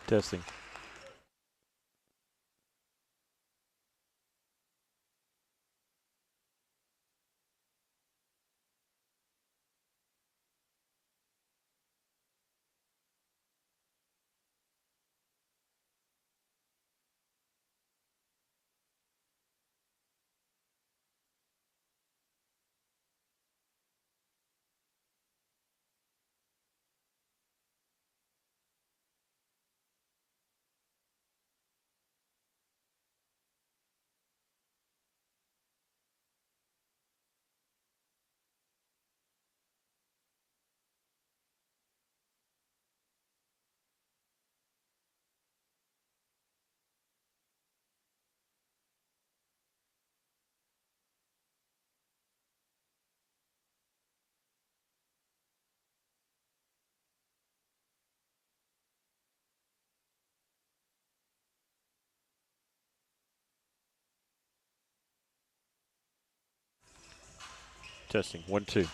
Testing. Testing. 1, 2.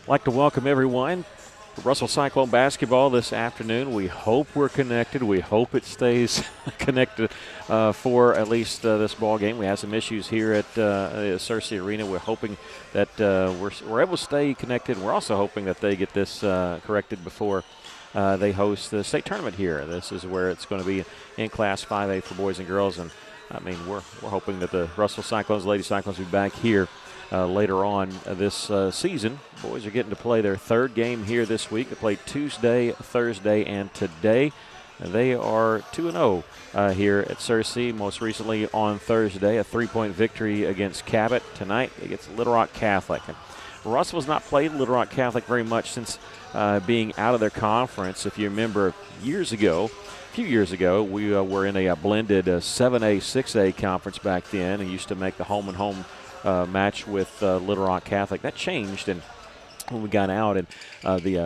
I'd like to welcome everyone to Russell Cyclone basketball this afternoon. We hope we're connected. We hope it stays connected for at least this ball game. We have some issues here at Searcy Arena. We're hoping that we're able to stay connected. We're also hoping that they get this corrected before they host the state tournament here. This is where it's going to be in Class 5A for boys and girls. And, I mean, we're hoping that the Russell Cyclones, Lady Cyclones will be back here later on this season. Boys are getting to play their third game here this week. They played Tuesday, Thursday, and today. They are 2-0 here at Searcy. Most recently on Thursday, a 3-point victory against Cabot. Tonight against Little Rock Catholic. And Russell's not played Little Rock Catholic very much since being out of their conference. If you remember a few years ago, we were in a blended 7A, 6A conference back then and used to make the home-and-home match with Little Rock Catholic. That changed and when we got out in the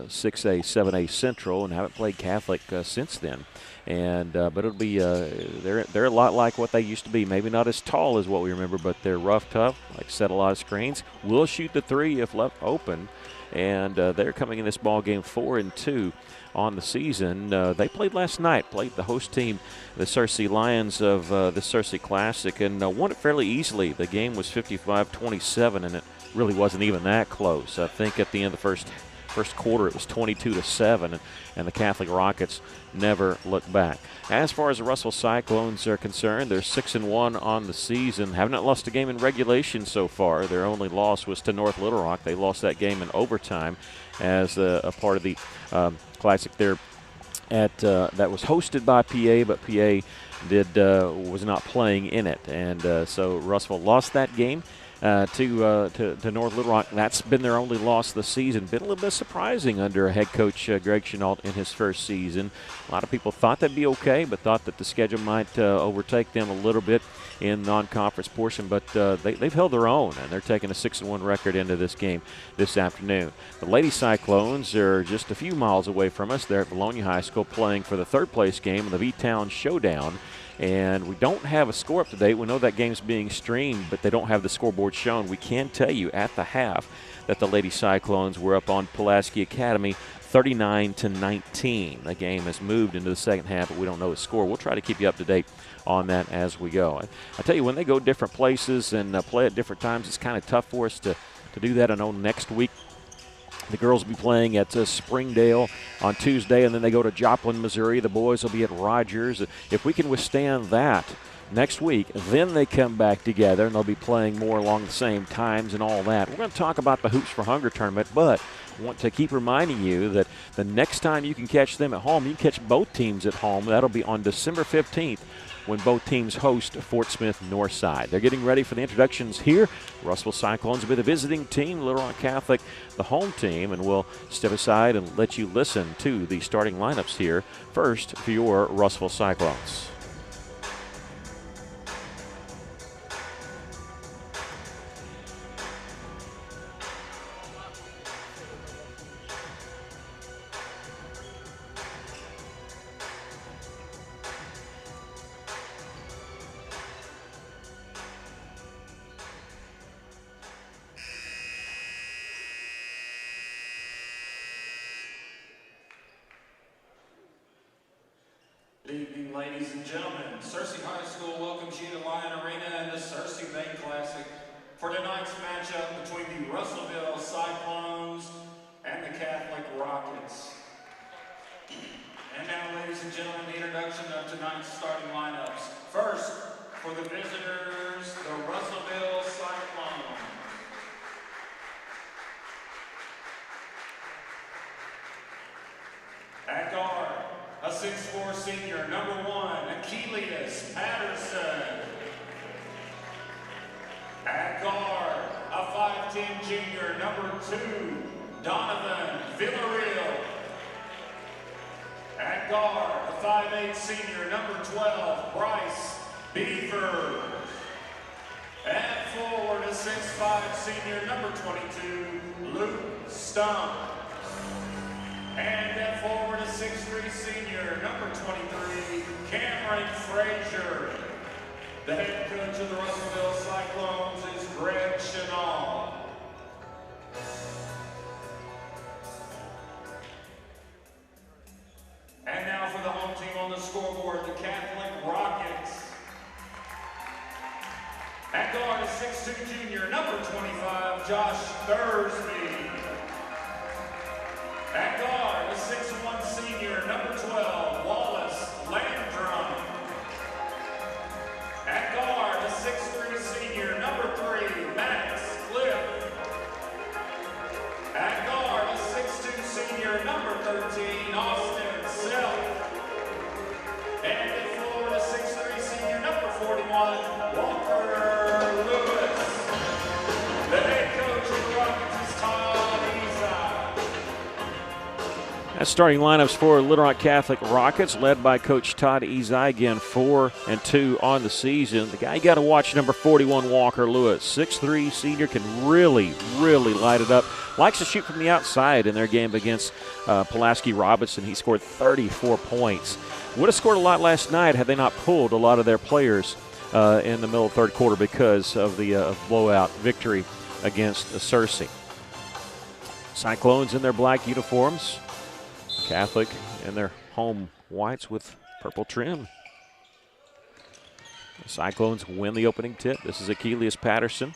6A, 7A Central, and haven't played Catholic since then. And but it'll be they're a lot like what they used to be. Maybe not as tall as what we remember, but they're rough, tough. Like set a lot of screens. Will shoot the three if left open, and they're coming in this ball game 4-2 on the season. They played last night. Played the host team, the Searcy Lions of the Searcy Classic, and won it fairly easily. The game was 55-27, and it really wasn't even that close. I think at the end of the first quarter it was 22-7, and the Catholic Rockets never looked back. As far as the Russell Cyclones are concerned, they're 6-1 on the season. Have not lost a game in regulation so far. Their only loss was to North Little Rock. They lost that game in overtime as a part of the Classic there at that was hosted by PA, but PA was not playing in it, and so Russell lost that game to North Little Rock. That's been their only loss this season. Been a little bit surprising under head coach Greg Chenault in his first season. A lot of people thought they'd be okay, but thought that the schedule might overtake them a little bit in non-conference portion, but they've held their own, and they're taking a 6-1 record into this game this afternoon. The Lady Cyclones are just a few miles away from us. They're at Bologna High School playing for the third place game in the V-Town Showdown. And we don't have a score up to date. We know that game's being streamed, but they don't have the scoreboard shown. We can tell you at the half that the Lady Cyclones were up on Pulaski Academy 39-19. The game has moved into the second half, but we don't know the score. We'll try to keep you up to date on that as we go. I tell you, when they go different places and play at different times, it's kind of tough for us to do that. I know next week the girls will be playing at Springdale on Tuesday, and then they go to Joplin, Missouri. The boys will be at Rogers. If we can withstand that next week, then they come back together, and they'll be playing more along the same times and all that. We're going to talk about the Hoops for Hunger tournament, but I want to keep reminding you that the next time you can catch them at home, you can catch both teams at home. That'll be on December 15th. When both teams host Fort Smith Northside. They're getting ready for the introductions here. Russell Cyclones will be the visiting team, Little Rock Catholic the home team, and we'll step aside and let you listen to the starting lineups here. First for your Russell Cyclones. Good evening, ladies and gentlemen. Searcy High School welcomes you to Lion Arena and the Searcy Bank Classic for tonight's matchup between the Russellville Cyclones and the Catholic Rockets. And now, ladies and gentlemen, the introduction of tonight's starting lineups. First, for the visitors, the Russellville Cyclones. At guard, a 6'4" senior, number 1, Achilles Patterson. At guard, a 5'10" junior, number 2, Donovan Villarreal. At guard, a 5'8" senior, number 12, Bryce Beaver. At forward, a 6'5" senior, number 22, Luke Stump. And at forward, a 6'3" senior, number 23, Cameron Frazier. The head coach of the Russellville Cyclones is Greg Chenault. 6'2" junior, number 25, Josh Thursby. At guard, a 6'1" senior, number 12, Wallace Landrum. At guard, a 6'3" senior, number 3, Max Cliff. At guard, a 6'2" senior, number 13, Austin Self. And at forward, a 6'3" senior, number 41, Walker Lewis. The head coach of the Rockets is Todd Izai. That's starting lineups for Little Rock Catholic Rockets, led by Coach Todd Izai. Again, 4-2 on the season. The guy you got to watch, number 41, Walker Lewis. 6'3" senior, can really light it up. Likes to shoot from the outside in their game against Pulaski Robinson. He scored 34 points. Would have scored a lot last night had they not pulled a lot of their players in the middle of the third quarter because of the blowout victory against Searcy. Cyclones in their black uniforms. Catholic in their home whites with purple trim. The Cyclones win the opening tip. This is Achilles Patterson,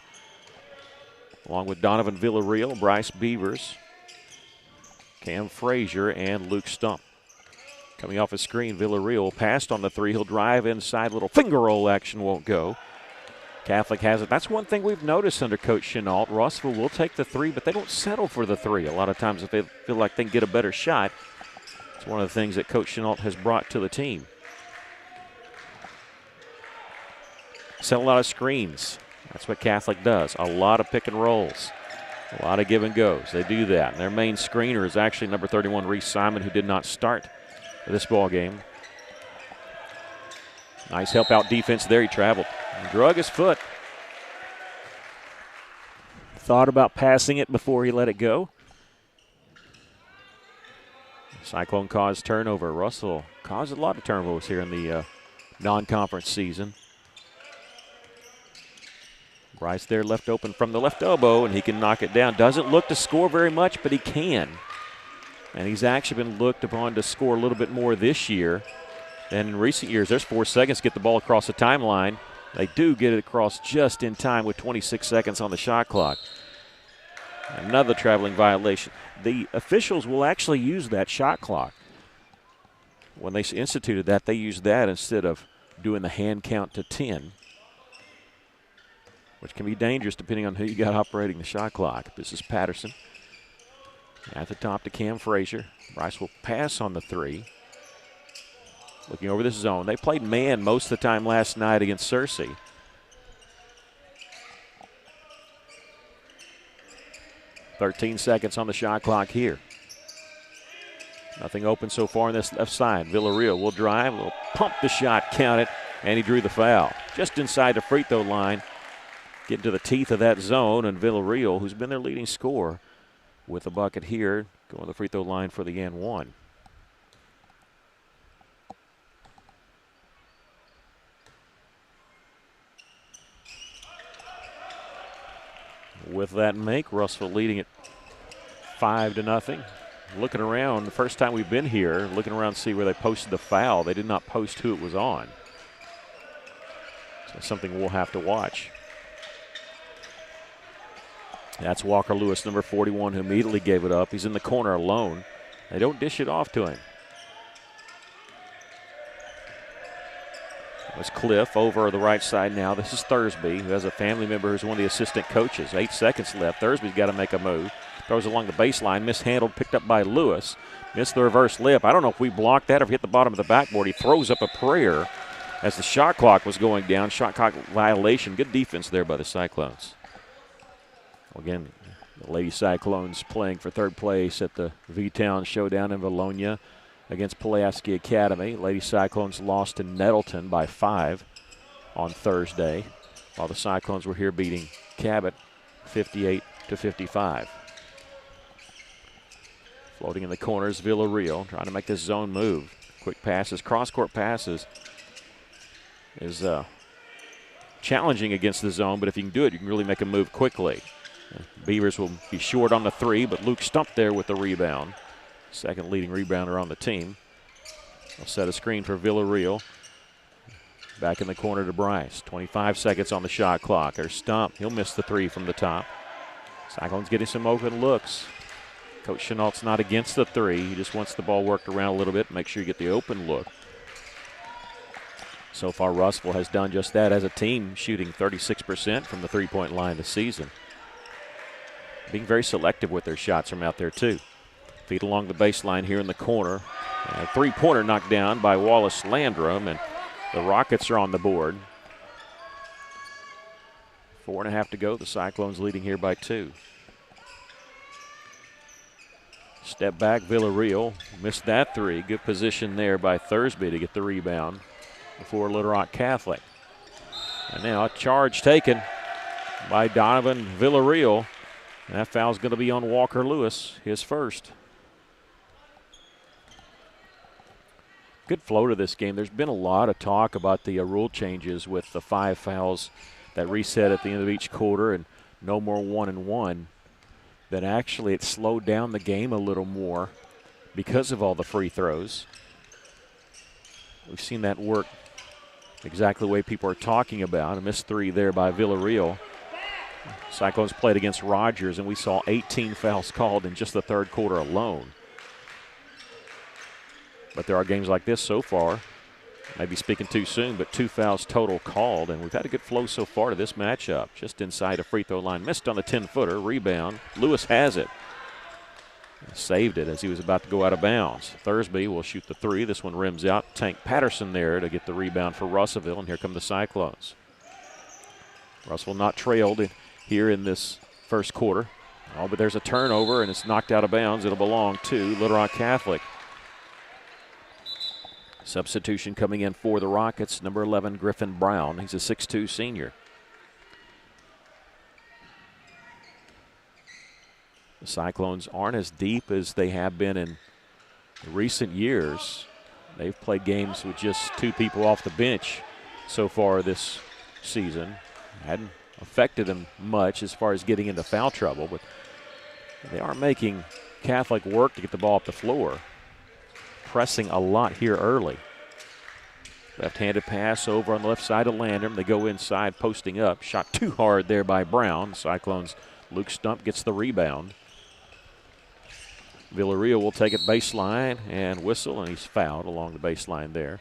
along with Donovan Villarreal, Bryce Beavers, Cam Frazier, and Luke Stump. Coming off a screen, Villarreal passed on the three. He'll drive inside. Little finger roll action won't go. Catholic has it. That's one thing we've noticed under Coach Chenault. Rossville will take the three, but they don't settle for the three. A lot of times if they feel like they can get a better shot, it's one of the things that Coach Chenault has brought to the team. Set a lot of screens. That's what Catholic does. A lot of pick and rolls. A lot of give and goes. They do that. And their main screener is actually number 31, Reese Simon, who did not start this ball game. Nice help out defense there. He traveled. Drug his foot. Thought about passing it before he let it go. Cyclone caused turnover. Russell caused a lot of turnovers here in the non-conference season. Bryce there left open from the left elbow, and he can knock it down. Doesn't look to score very much, but he can. And he's actually been looked upon to score a little bit more this year than in recent years. There's 4 seconds to get the ball across the timeline. They do get it across just in time with 26 seconds on the shot clock. Another traveling violation. The officials will actually use that shot clock. When they instituted that, they used that instead of doing the hand count to 10, which can be dangerous depending on who you got operating the shot clock. This is Patterson. At the top to Cam Frazier. Bryce will pass on the three. Looking over this zone. They played man most of the time last night against Searcy. "13 seconds on the shot clock here. Nothing open so far on this left side. Villarreal will drive, will pump the shot, count it, and he drew the foul. Just inside the free throw line. Getting to the teeth of that zone, and Villarreal, who's been their leading scorer, with a bucket here, going to the free throw line for the and one. With that make, Russell leading it 5-0. Looking around, the first time we've been here, looking around to see where they posted the foul. They did not post who it was on. So something we'll have to watch. That's Walker Lewis, number 41, who immediately gave it up. He's in the corner alone. They don't dish it off to him. It's Cliff over the right side now. This is Thursby, who has a family member who's one of the assistant coaches. 8 seconds left. Thursby's got to make a move. Throws along the baseline, mishandled, picked up by Lewis. Missed the reverse lip. I don't know if we blocked that or if hit the bottom of the backboard. He throws up a prayer as the shot clock was going down. Shot clock violation. Good defense there by the Cyclones. Again, the Lady Cyclones playing for third place at the V-Town Showdown in Valonia against Pulaski Academy. Lady Cyclones lost to Nettleton by 5 on Thursday, while the Cyclones were here beating Cabot 58-55. Floating in the corners, Villarreal trying to make this zone move. Quick passes, cross-court passes is challenging against the zone, but if you can do it, you can really make a move quickly. Beavers will be short on the three, but Luke Stump there with the rebound. Second leading rebounder on the team. They'll set a screen for Villarreal. Back in the corner to Bryce. 25 seconds on the shot clock. There's Stump. He'll miss the three from the top. Cyclones getting some open looks. Coach Chenault's not against the three. He just wants the ball worked around a little bit, make sure you get the open look. So far, Russellville has done just that as a team, shooting 36% from the three-point line this season. Being very selective with their shots from out there, too. Feed along the baseline here in the corner. A three-pointer knocked down by Wallace Landrum, and the Rockets are on the board. 4.5 to go. The Cyclones leading here by 2. Step back, Villarreal missed that three. Good position there by Thursby to get the rebound before Little Rock Catholic. And now a charge taken by Donovan Villarreal. And that foul's going to be on Walker Lewis, his first. Good flow to this game. There's been a lot of talk about the rule changes with the 5 fouls that reset at the end of each quarter and no more 1-and-1. That actually it slowed down the game a little more because of all the free throws. We've seen that work exactly the way people are talking about. A missed three there by Villarreal. Cyclones played against Rogers, and we saw 18 fouls called in just the third quarter alone. But there are games like this so far. Maybe speaking too soon, but 2 fouls total called, and we've had a good flow so far to this matchup. Just inside a free throw line. Missed on the 10-footer. Rebound. Lewis has it. Saved it as he was about to go out of bounds. Thursby will shoot the three. This one rims out. Tank Patterson there to get the rebound for Russellville, and here come the Cyclones. Russellville not trailed here in this first quarter. Oh, but there's a turnover, and it's knocked out of bounds. It'll belong to Little Rock Catholic. Substitution coming in for the Rockets, number 11, Griffin Brown. He's a 6'2 senior. The Cyclones aren't as deep as they have been in recent years. They've played games with just 2 people off the bench so far this season. Hadn't affected them much as far as getting into foul trouble, but they are making Catholic work to get the ball up the floor. Pressing a lot here early. Left-handed pass over on the left side of Landrum. They go inside, posting up. Shot too hard there by Brown. Cyclones, Luke Stump gets the rebound. Villarreal will take it baseline and whistle, and he's fouled along the baseline there.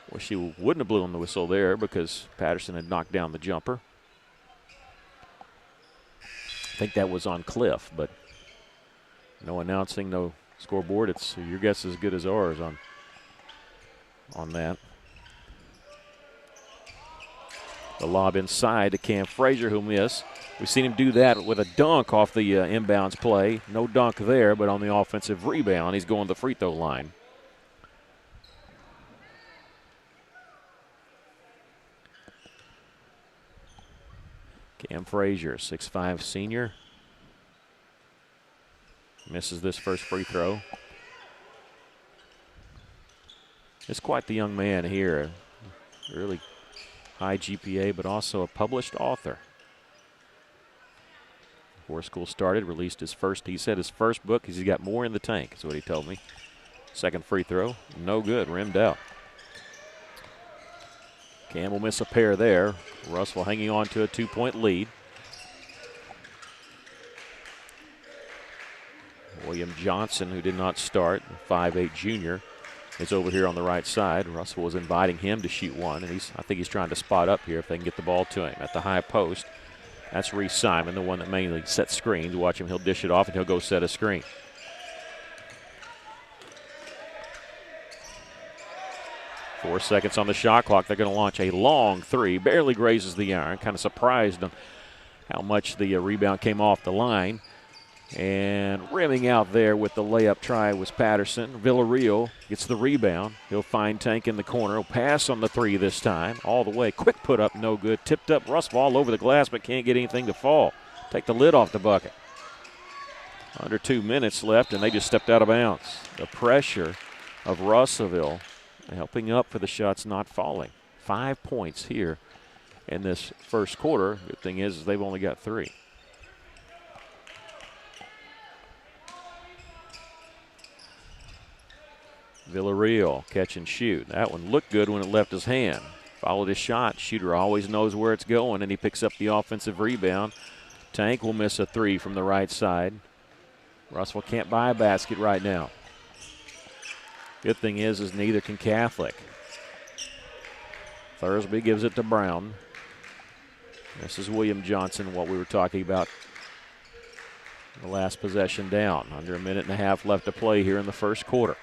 Wish he wouldn't have blown the whistle there because Patterson had knocked down the jumper. I think that was on Cliff, but no announcing, no scoreboard. It's your guess is as good as ours on that. The lob inside to Cam Frazier, who missed. We've seen him do that with a dunk off the inbounds play. No dunk there, but on the offensive rebound, he's going to the free throw line. Cam Frazier, 6'5 senior. Misses this first free throw. It's quite the young man here. Really high GPA, but also a published author. Before school started, released his first, he said his first book, he's got more in the tank, is what he told me. Second free throw, no good, rimmed out. Cam will miss a pair there. Russell hanging on to a 2-point lead. William Johnson, who did not start, 5'8 junior, is over here on the right side. Russell was inviting him to shoot one, and I think he's trying to spot up here if they can get the ball to him. At the high post, that's Reese Simon, the one that mainly sets screens. Watch him, he'll dish it off, and he'll go set a screen. Four seconds on the shot clock. They're going to launch a long three. Barely grazes the iron. Kind of surprised on how much the rebound came off the line. And rimming out there with the layup try was Patterson. Villarreal gets the rebound. He'll find Tank in the corner. He'll pass on the three this time. All the way. Quick put up, no good. Tipped up. Russell all over the glass, but can't get anything to fall. Take the lid off the bucket. Under 2 minutes left, and they just stepped out of bounds. The pressure of Russellville helping up for the shots not falling. 5 points here in this first quarter. Good thing is they've only got 3. Villarreal catch and shoot. That one looked good when it left his hand. Followed his shot. Shooter always knows where it's going, and he picks up the offensive rebound. Tank will miss a three from the right side. Russell can't buy a basket right now. Good thing is neither can Catholic. Thursby gives it to Brown. This is William Johnson, what we were talking about. The last possession down. Under a minute and a half left to play here in the first quarter.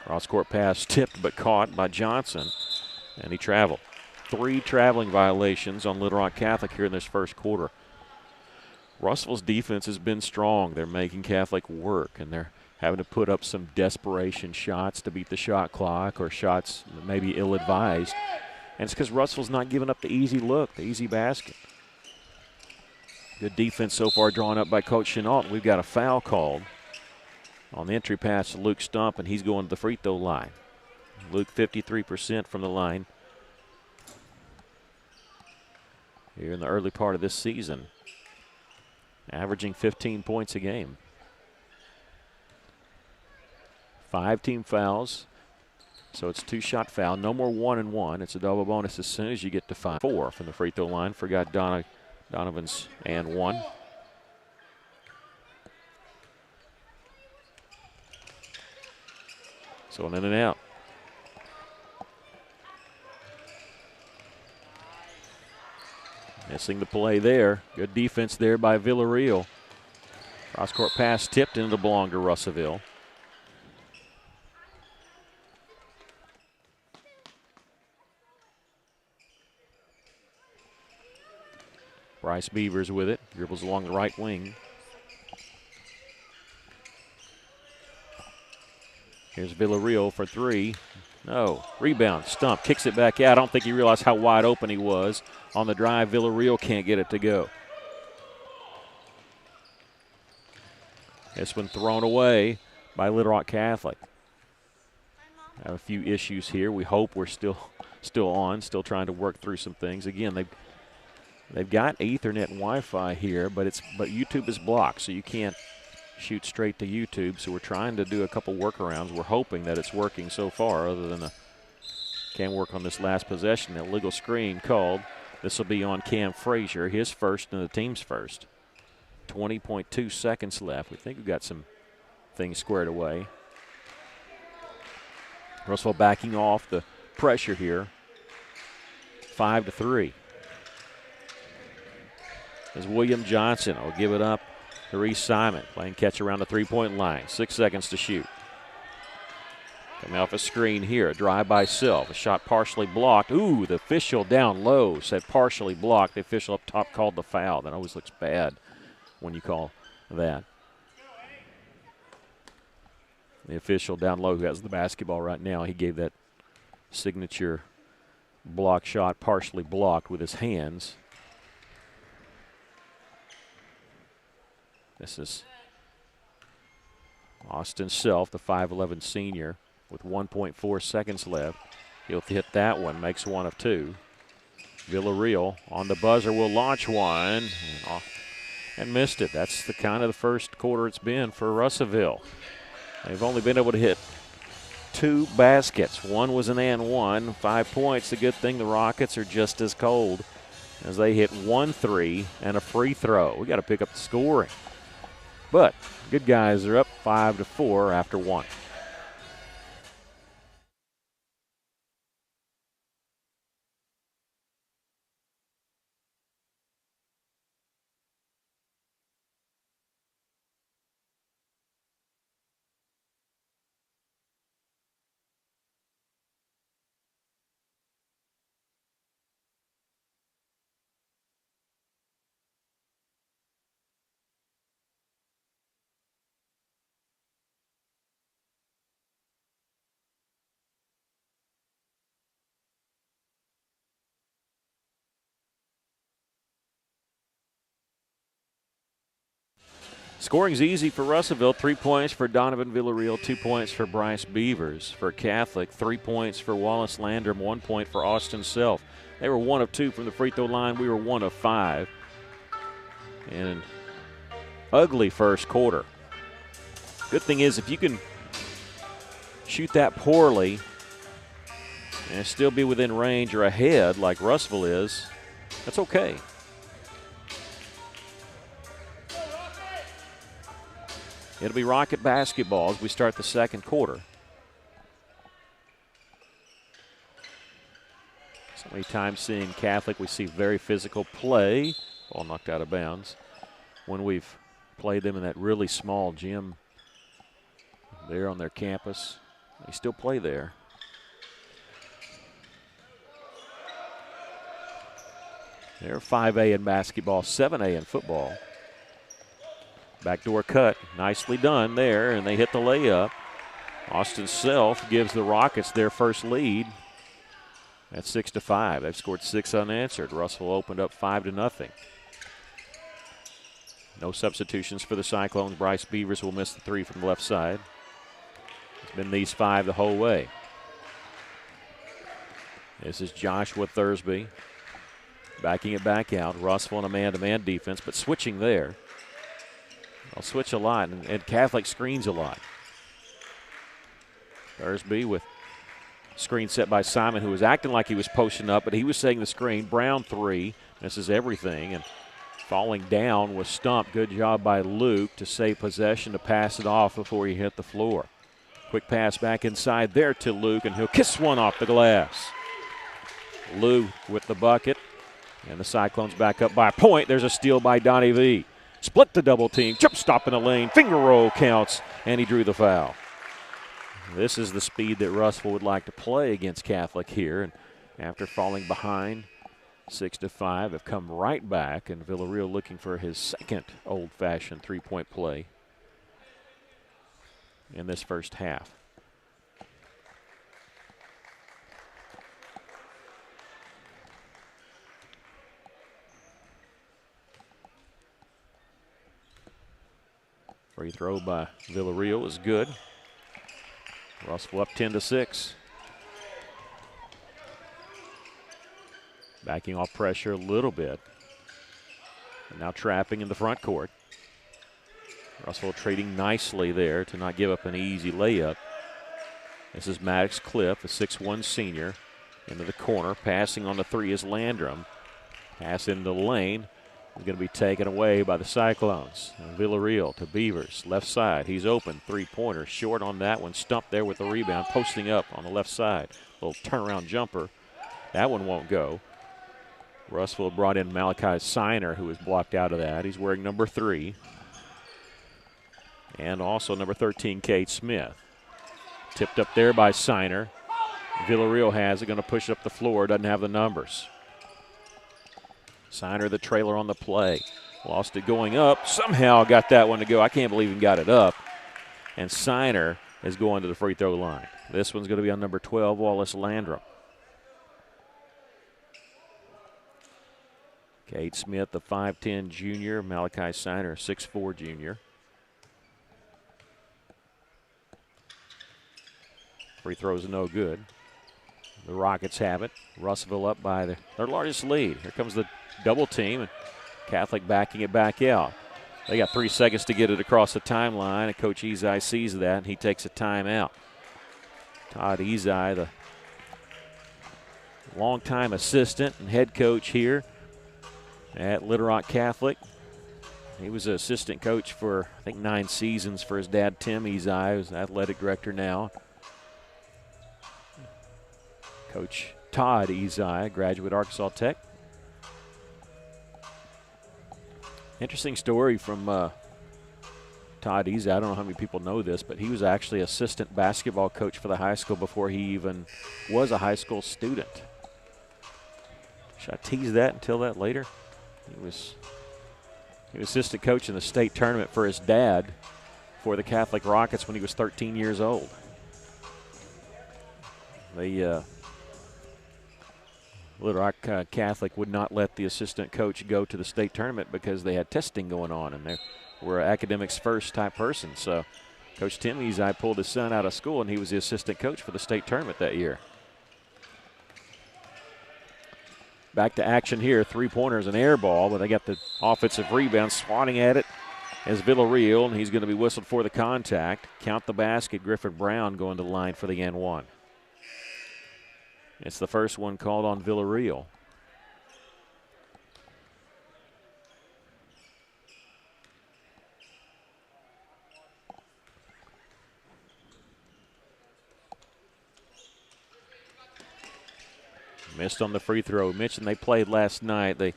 Cross-court pass tipped but caught by Johnson, and he traveled. 3 traveling violations on Little Rock Catholic here in this first quarter. Russell's defense has been strong. They're making Catholic work, and they're having to put up some desperation shots to beat the shot clock or shots maybe ill-advised. And it's because Russell's not giving up the easy look, the easy basket. Good defense so far drawn up by Coach Chenault. We've got a foul called on the entry pass to Luke Stump, and he's going to the free throw line. Luke 53% from the line here in the early part of this season, averaging 15 points a game. 5 team fouls, so it's 2-shot foul. No more 1-and-1. It's a double bonus as soon as you get to 5. 4 from the free throw line. Forgot Donovan's and 1. So an in and out. Missing the play there. Good defense there by Villarreal. Cross-court pass tipped into belong to Russellville. Bryce Beavers with it. Dribbles along the right wing. Here's Villarreal for 3. No. Rebound. Stump kicks it back out. I don't think he realized how wide open he was. On the drive, Villarreal can't get it to go. This one thrown away by Little Rock Catholic. Have a few issues here. We hope we're still on, trying to work through some things. Again, they've got Ethernet and Wi-Fi here, but YouTube is blocked, so you can't shoot straight to YouTube. So we're trying to do a couple workarounds. We're hoping that it's working so far, other than can't work on this last possession. Illegal screen called. This will be on Cam Frazier, his first and the team's first. 20.2 seconds left. We think we've got some things squared away. Russell backing off the pressure here. 5-3. As William Johnson will give it up to Reese Simon, playing catch around the three-point line. 6 seconds to shoot. Coming off a screen here, a drive by Silv. A shot partially blocked. Ooh, the official down low said partially blocked. The official up top called the foul. That always looks bad when you call that. The official down low who has the basketball right now, he gave that signature block shot partially blocked with his hands. This is Austin Self, the 5'11 senior, with 1.4 seconds left. He'll hit that one, makes 1 of 2. Villarreal on the buzzer will launch one and missed it. That's the kind of the first quarter it's been for Russellville. They've only been able to hit 2 baskets. One was an and 1, 5 points. The good thing the Rockets are just as cold as they hit 1 3 and a free throw. We got to pick up the scoring. But good guys are up 5-4 after 1. Scoring's easy for Russellville. 3 points for Donovan Villarreal, 2 points for Bryce Beavers. For Catholic, 3 points for Wallace Landrum, 1 point for Austin Self. They were 1 of 2 from the free throw line. We were 1 of 5. And an ugly first quarter. Good thing is if you can shoot that poorly and still be within range or ahead like Russellville is, that's okay. It'll be Rocket basketball as we start the second quarter. So many times seeing Catholic, we see very physical play. Ball knocked out of bounds. When we've played them in that really small gym there on their campus, they still play there. They're 5A in basketball, 7A in football. Backdoor cut, nicely done there, and they hit the layup. Austin Self gives the Rockets their first lead at 6-5. They've scored 6 unanswered. Russell opened up 5-0. No substitutions for the Cyclones. Bryce Beavers will miss the 3 from the left side. It's been these 5 the whole way. This is Joshua Thursby backing it back out. Russell in a man-to-man defense, but switching there. They'll switch a lot, and Catholic screens a lot. Thursby with screen set by Simon, who was acting like he was posting up, but he was setting the screen. Brown 3, misses everything, and falling down was stumped. Good job by Luke to save possession, to pass it off before he hit the floor. Quick pass back inside there to Luke, and he'll kiss one off the glass. Lou with the bucket, and the Cyclones back up by a point. There's a steal by Donnie V. Split the double team, jump stop in the lane, finger roll counts, and he drew the foul. This is the speed that Russell would like to play against Catholic here. And after falling behind 6-5, have come right back, and Villarreal looking for his second old-fashioned three-point play in this first half. Free throw by Villarreal is good. Russell up 10-6. Backing off pressure a little bit. And now trapping in the front court. Russell trading nicely there to not give up an easy layup. This is Maddox Cliff, a 6'1 senior, into the corner. Passing on the 3 is Landrum. Pass into the lane. Is going to be taken away by the Cyclones. And Villarreal to Beavers, left side. He's open, three-pointer, short on that one. Stumped there with the rebound, posting up on the left side. Little turnaround jumper. That one won't go. Russell brought in Malachi Siner, who was blocked out of that. He's wearing number 3. And also number 13, Cade Smith. Tipped up there by Siner. Villarreal has it, going to push up the floor, doesn't have the numbers. Siner the trailer on the play. Lost it going up. Somehow got that one to go. I can't believe he got it up. And Siner is going to the free throw line. This one's going to be on number 12, Wallace Landrum. Cade Smith, the 5'10 junior. Malachi Siner, 6'4 junior. Free throws are no good. The Rockets have it. Russellville up by their largest lead. Here comes the double team, and Catholic backing it back out. They got 3 seconds to get it across the timeline, and Coach Ezai sees that, and he takes a timeout. Todd Ezai, the longtime assistant and head coach here at Little Rock Catholic. He was an assistant coach for, I think, 9 seasons for his dad, Tim Ezai, who's an athletic director now. Coach Todd Ezai, graduate Arkansas Tech. Interesting story from Todd Ezai. I don't know how many people know this, but he was actually assistant basketball coach for the high school before he even was a high school student. Should I tease that and tell that later? He was assistant coach in the state tournament for his dad for the Catholic Rockets when he was 13 years old. They Little Rock Catholic would not let the assistant coach go to the state tournament because they had testing going on, and they were academics first type person. So Coach Tim Ezai pulled his son out of school, and he was the assistant coach for the state tournament that year. Back to action here. Three-pointers, an air ball, but they got the offensive rebound, swatting at it. as Villarreal, and he's going to be whistled for the contact. Count the basket. Griffin Brown going to the line for the N1. It's the first one called on Villarreal. Missed on the free throw. We mentioned they played last night. They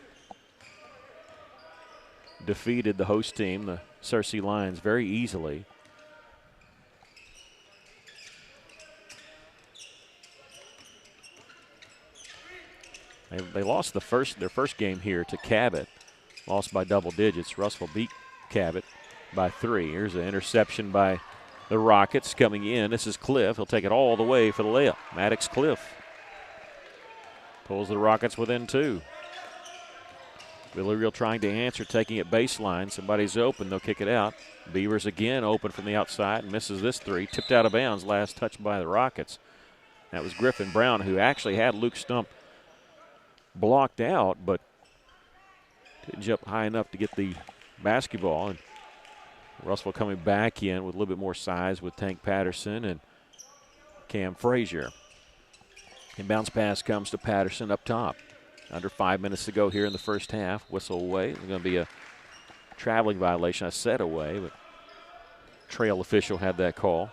defeated the host team, the Searcy Lions, very easily. They lost their first game here to Cabot. Lost by double digits. Russell beat Cabot by 3. Here's an interception by the Rockets coming in. This is Cliff. He'll take it all the way for the layup. Maddox Cliff pulls the Rockets within 2. Villarreal trying to answer, taking it baseline. Somebody's open. They'll kick it out. Beavers again open from the outside. Misses this 3. Tipped out of bounds. Last touch by the Rockets. That was Griffin Brown, who actually had Luke Stump blocked out, but didn't jump high enough to get the basketball. And Russell coming back in with a little bit more size with Tank Patterson and Cam Frazier. Inbounds pass comes to Patterson up top. Under 5 minutes to go here in the first half. Whistle away. It's going to be a traveling violation. I said away, but trail official had that call.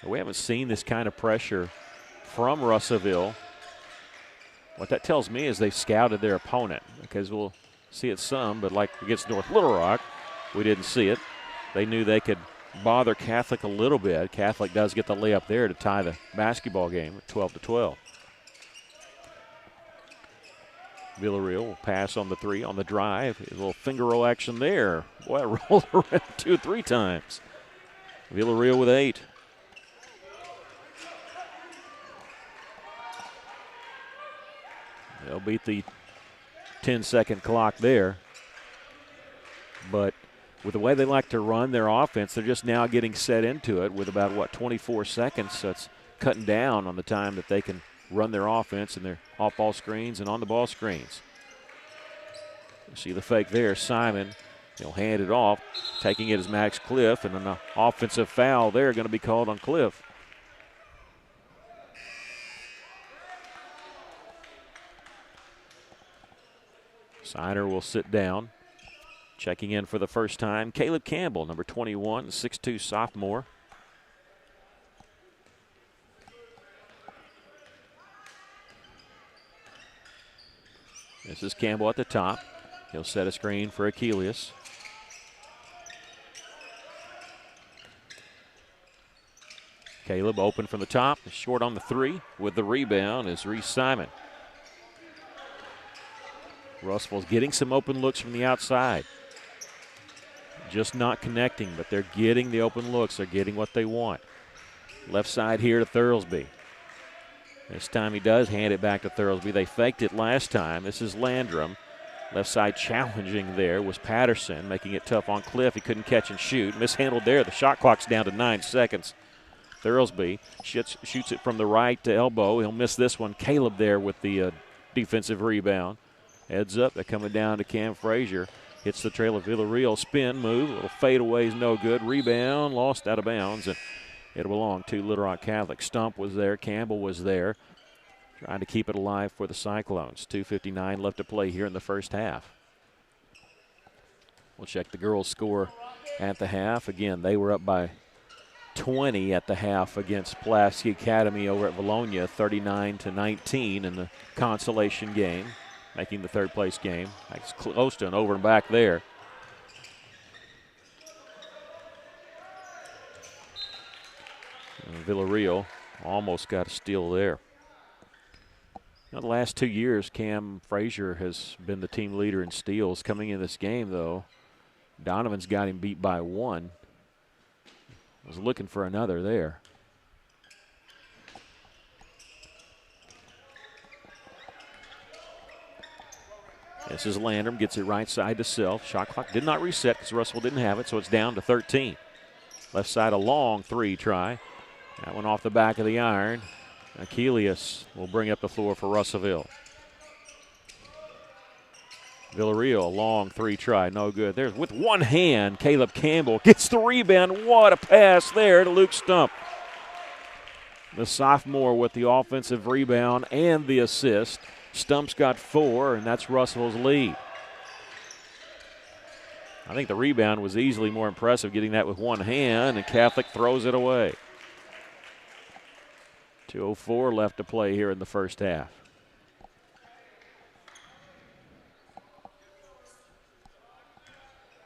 We haven't seen this kind of pressure from Russellville. What that tells me is they've scouted their opponent, because we'll see it some, but like against North Little Rock, we didn't see it. They knew they could bother Catholic a little bit. Catholic does get the layup there to tie the basketball game at 12-12. Villarreal will pass on the 3 on the drive. A little finger roll action there. Boy, it rolled around 2 or 3 times. Villarreal with 8. They'll beat the 10-second clock there. But with the way they like to run their offense, they're just now getting set into it with about, 24 seconds. So it's cutting down on the time that they can run their offense and their off-ball screens and on-the-ball screens. You see the fake there. Simon, he'll hand it off. Taking it is Max Cliff, and an offensive foul there going to be called on Cliff. Siner will sit down. Checking in for the first time, Caleb Campbell, number 21, 6'2" sophomore. This is Campbell at the top. He'll set a screen for Achilles. Caleb open from the top, short on the 3. With the rebound is Reese Simon. Russell's getting some open looks from the outside. Just not connecting, but they're getting the open looks. They're getting what they want. Left side here to Thurlesby. This time he does hand it back to Thurlesby. They faked it last time. This is Landrum. Left side challenging there was Patterson, making it tough on Cliff. He couldn't catch and shoot. Mishandled there. The shot clock's down to 9 seconds. Thurlesby shoots it from the right to elbow. He'll miss this one. Caleb there with the defensive rebound. Heads up, they're coming down to Cam Frazier. Hits the trail of Villarreal. Spin move, a little fadeaway is no good. Rebound, lost out of bounds, and it'll belong to Little Rock Catholic. Stump was there, Campbell was there. Trying to keep it alive for the Cyclones. 2:59 left to play here in the first half. We'll check the girls' score at the half. Again, they were up by 20 at the half against Pulaski Academy over at Bologna, 39-19 in the consolation game, making the third place game. That's close to an over and back there. And Villarreal almost got a steal there. You know, the last 2 years, Cam Frazier has been the team leader in steals. Coming in this game, though, Donovan's got him beat by 1. Was looking for another there. This is Landrum, gets it right side to Self. Shot clock did not reset because Russell didn't have it, so it's down to 13. Left side, a long 3 try. That one off the back of the iron. Achilles will bring up the floor for Russellville. Villarreal, a long three try, no good. There's with one hand, Caleb Campbell gets the rebound. What a pass there to Luke Stump. The sophomore with the offensive rebound and the assist. Stump's got 4, and that's Russell's lead. I think the rebound was easily more impressive, getting that with one hand, and Catholic throws it away. 2:04 left to play here in the first half.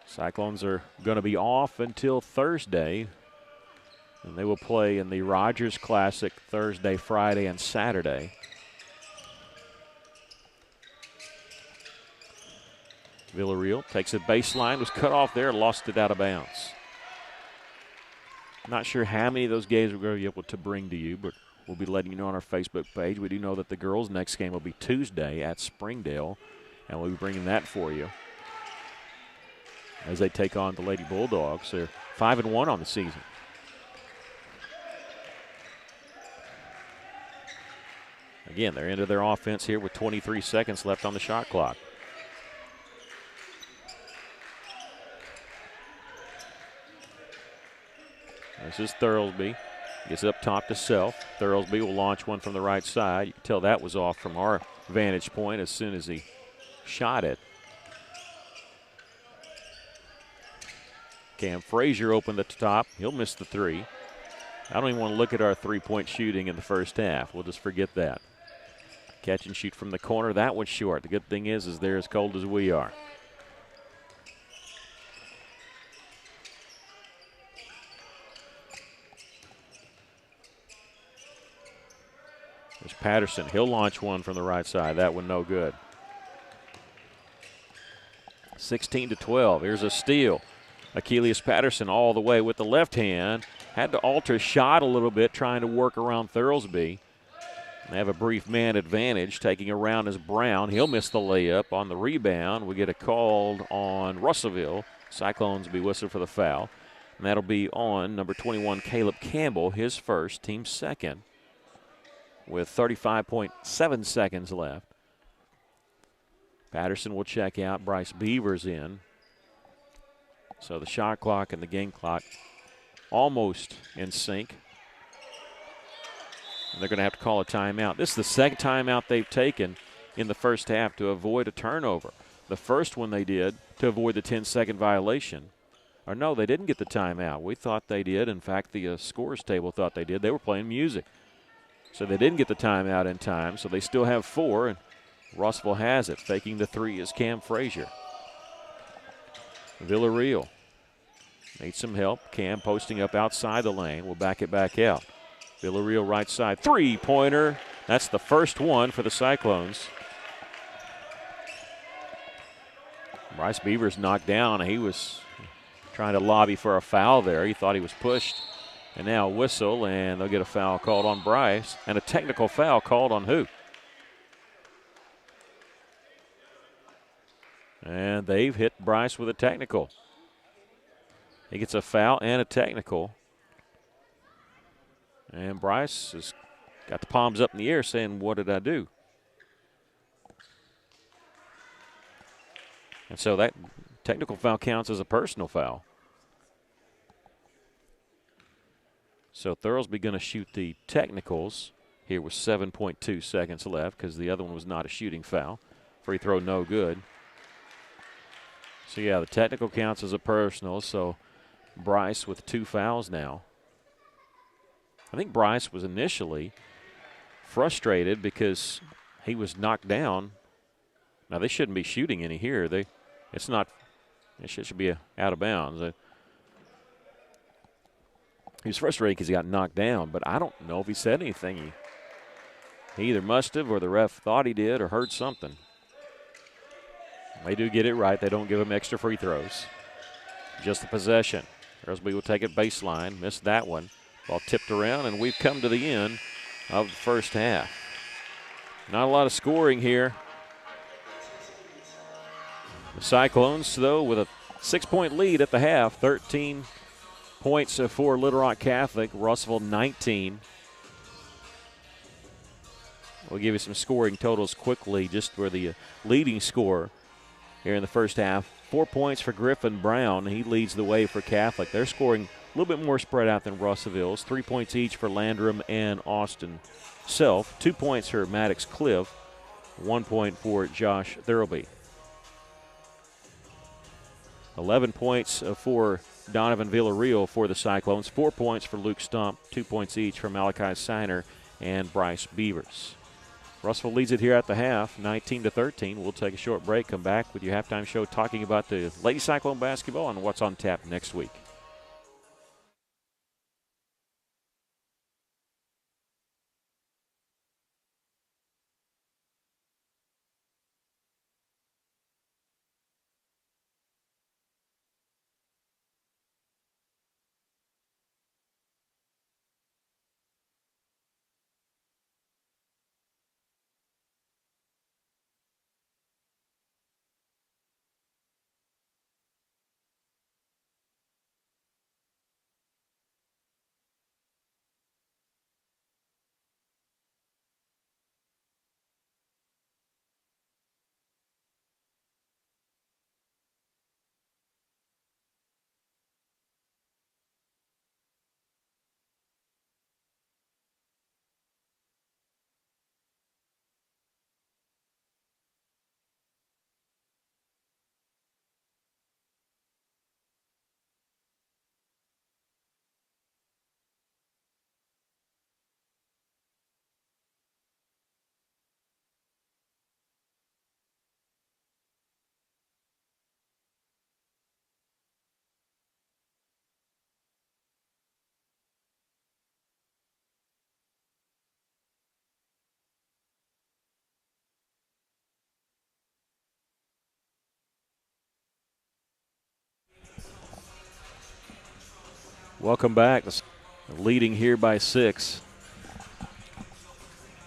Cyclones are going to be off until Thursday, and they will play in the Rogers Classic Thursday, Friday, and Saturday. Villarreal takes a baseline, was cut off there, lost it out of bounds. Not sure how many of those games we're going to be able to bring to you, but we'll be letting you know on our Facebook page. We do know that the girls' next game will be Tuesday at Springdale, and we'll be bringing that for you as they take on the Lady Bulldogs. They're 5-1 on the season. Again, they're into their offense here with 23 seconds left on the shot clock. This is Thurlesby. Gets up top to Self. Thurlesby will launch one from the right side. You can tell that was off from our vantage point as soon as he shot it. Cam Frazier opened at the top. He'll miss the three. I don't even want to look at our three-point shooting in the first half. We'll just forget that. Catch and shoot from the corner. That one's short. The good thing is they're as cold as we are. There's Patterson. He'll launch one from the right side. That one no good. 16-12. Here's a steal. Achilles Patterson all the way with the left hand. Had to alter shot a little bit, trying to work around Thurlesby. They have a brief man advantage. Taking around is Brown. He'll miss the layup. On the rebound, we get a call on Russellville. Cyclones will be whistled for the foul. And that'll be on number 21, Caleb Campbell, his first, team second, with 35.7 seconds left. Patterson will check out. Bryce Beavers in. So the shot clock and the game clock almost in sync. And they're going to have to call a timeout. This is the second timeout they've taken in the first half to avoid a turnover. The first one they did to avoid the 10-second violation. Or no, they didn't get the timeout. We thought they did. In fact, the scores table thought they did. They were playing music. So they didn't get the timeout in time, so they still have 4, and Russellville has it. Faking the three is Cam Frazier. Villarreal needs some help. Cam posting up outside the lane. We'll back it back out. Villarreal right side. Three-pointer. That's the first one for the Cyclones. Bryce Beavers knocked down. He was trying to lobby for a foul there. He thought he was pushed. And now a whistle, and they'll get a foul called on Bryce. And a technical foul called on who? And they've hit Bryce with a technical. He gets a foul and a technical. And Bryce has got the palms up in the air saying, what did I do? And so that technical foul counts as a personal foul. So Thurlesby going to shoot the technicals here with 7.2 seconds left because the other one was not a shooting foul. Free throw no good. So yeah, the technical counts as a personal. So Bryce with 2 fouls now. I think Bryce was initially frustrated because he was knocked down. Now they shouldn't be shooting any here. It should be out of bounds. He was frustrated because he got knocked down, but I don't know if he said anything. He either must have or the ref thought he did or heard something. They do get it right. They don't give him extra free throws. Just the possession. Thurlesby will take it baseline. Missed that one. Ball tipped around, and we've come to the end of the first half. Not a lot of scoring here. The Cyclones, though, with a 6-point lead at the half. 13 points for Little Rock Catholic. Russellville 19. We'll give you some scoring totals quickly just for the leading scorer here in the first half. 4 points for Griffin Brown. He leads the way for Catholic. They're scoring a little bit more spread out than Russellville's. 3 points each for Landrum and Austin Self. 2 points for Maddox Cliff. 1 point for Josh Thurlby. 11 points for Donovan Villarreal for the Cyclones. 4 points for Luke Stump. 2 points each for Malachi Siner and Bryce Beavers. Russellville leads it here at the half, 19-13. We'll take a short break, come back with your halftime show talking about the Lady Cyclone basketball and what's on tap next week. Welcome back. Leading here by 6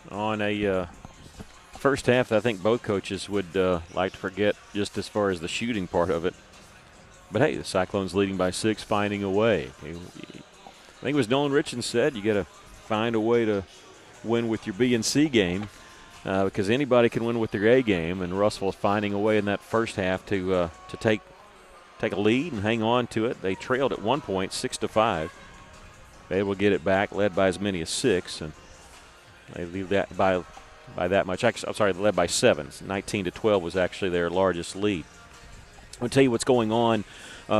on a first half that I think both coaches would like to forget just as far as the shooting part of it. But, hey, the Cyclones leading by 6, finding a way. I think it was Nolan Richardson said you got to find a way to win with your B and C game because anybody can win with their A game, and Russell's finding a way in that first half to take a lead and hang on to it. They trailed at 1 point, 6-5. They able to get it back, led by as many as 6, and they lead that by that much. I'm sorry, they led by 7. 19-12 was actually their largest lead. I'll tell you what's going on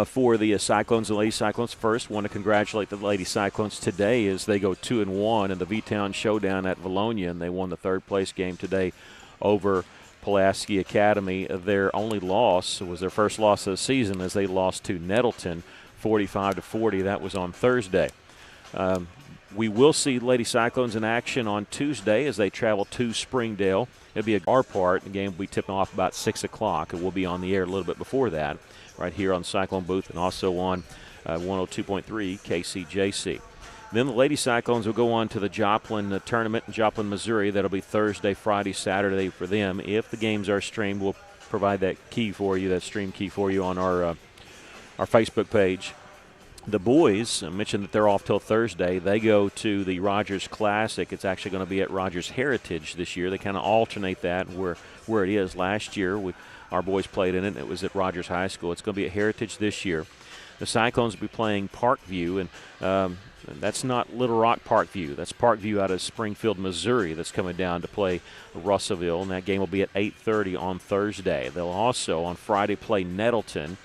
for the Cyclones and Lady Cyclones. First, want to congratulate the Lady Cyclones today as they go 2-1 in the V-Town Showdown at Valonia, and they won the third-place game today over Pulaski Academy. Their only loss was their first loss of the season as they lost to Nettleton 45-40. That was on Thursday. We will see Lady Cyclones in action on Tuesday as they travel to Springdale. It'll be our part. The game will be tipping off about 6 o'clock, and we'll be on the air a little bit before that, right here on Cyclone Booth and also on 102.3 KCJC. Then the Lady Cyclones will go on to the Joplin tournament in Joplin, Missouri. That'll be Thursday, Friday, Saturday for them. If the games are streamed, we'll provide that key for you, that stream key for you on our Facebook page. The boys, I mentioned that they're off till Thursday. They go to the Rogers Classic. It's actually going to be at Rogers Heritage this year. They kind of alternate that where it is. Last year, our boys played in it. It was at Rogers High School. It's going to be at Heritage this year. The Cyclones will be playing Parkview, and that's not Little Rock Parkview. That's Parkview out of Springfield, Missouri that's coming down to play Russellville, and that game will be at 8:30 on Thursday. They'll also, on Friday, play Nettleton.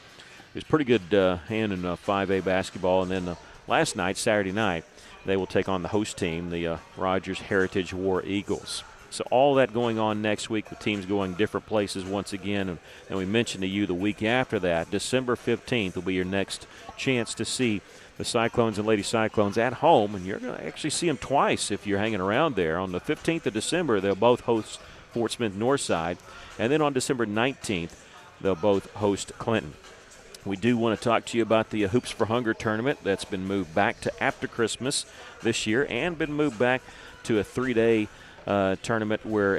It's pretty good hand in 5A basketball. And then last night, Saturday night, they will take on the host team, the Rogers Heritage War Eagles. So all that going on next week, the teams going different places once again. And we mentioned to you the week after that, December 15th will be your next chance to see the Cyclones and Lady Cyclones at home. And you're going to actually see them twice if you're hanging around there. On the 15th of December, they'll both host Fort Smith Northside. And then on December 19th, they'll both host Clinton. We do want to talk to you about the Hoops for Hunger tournament that's been moved back to after Christmas this year and been moved back to a 3-day tournament where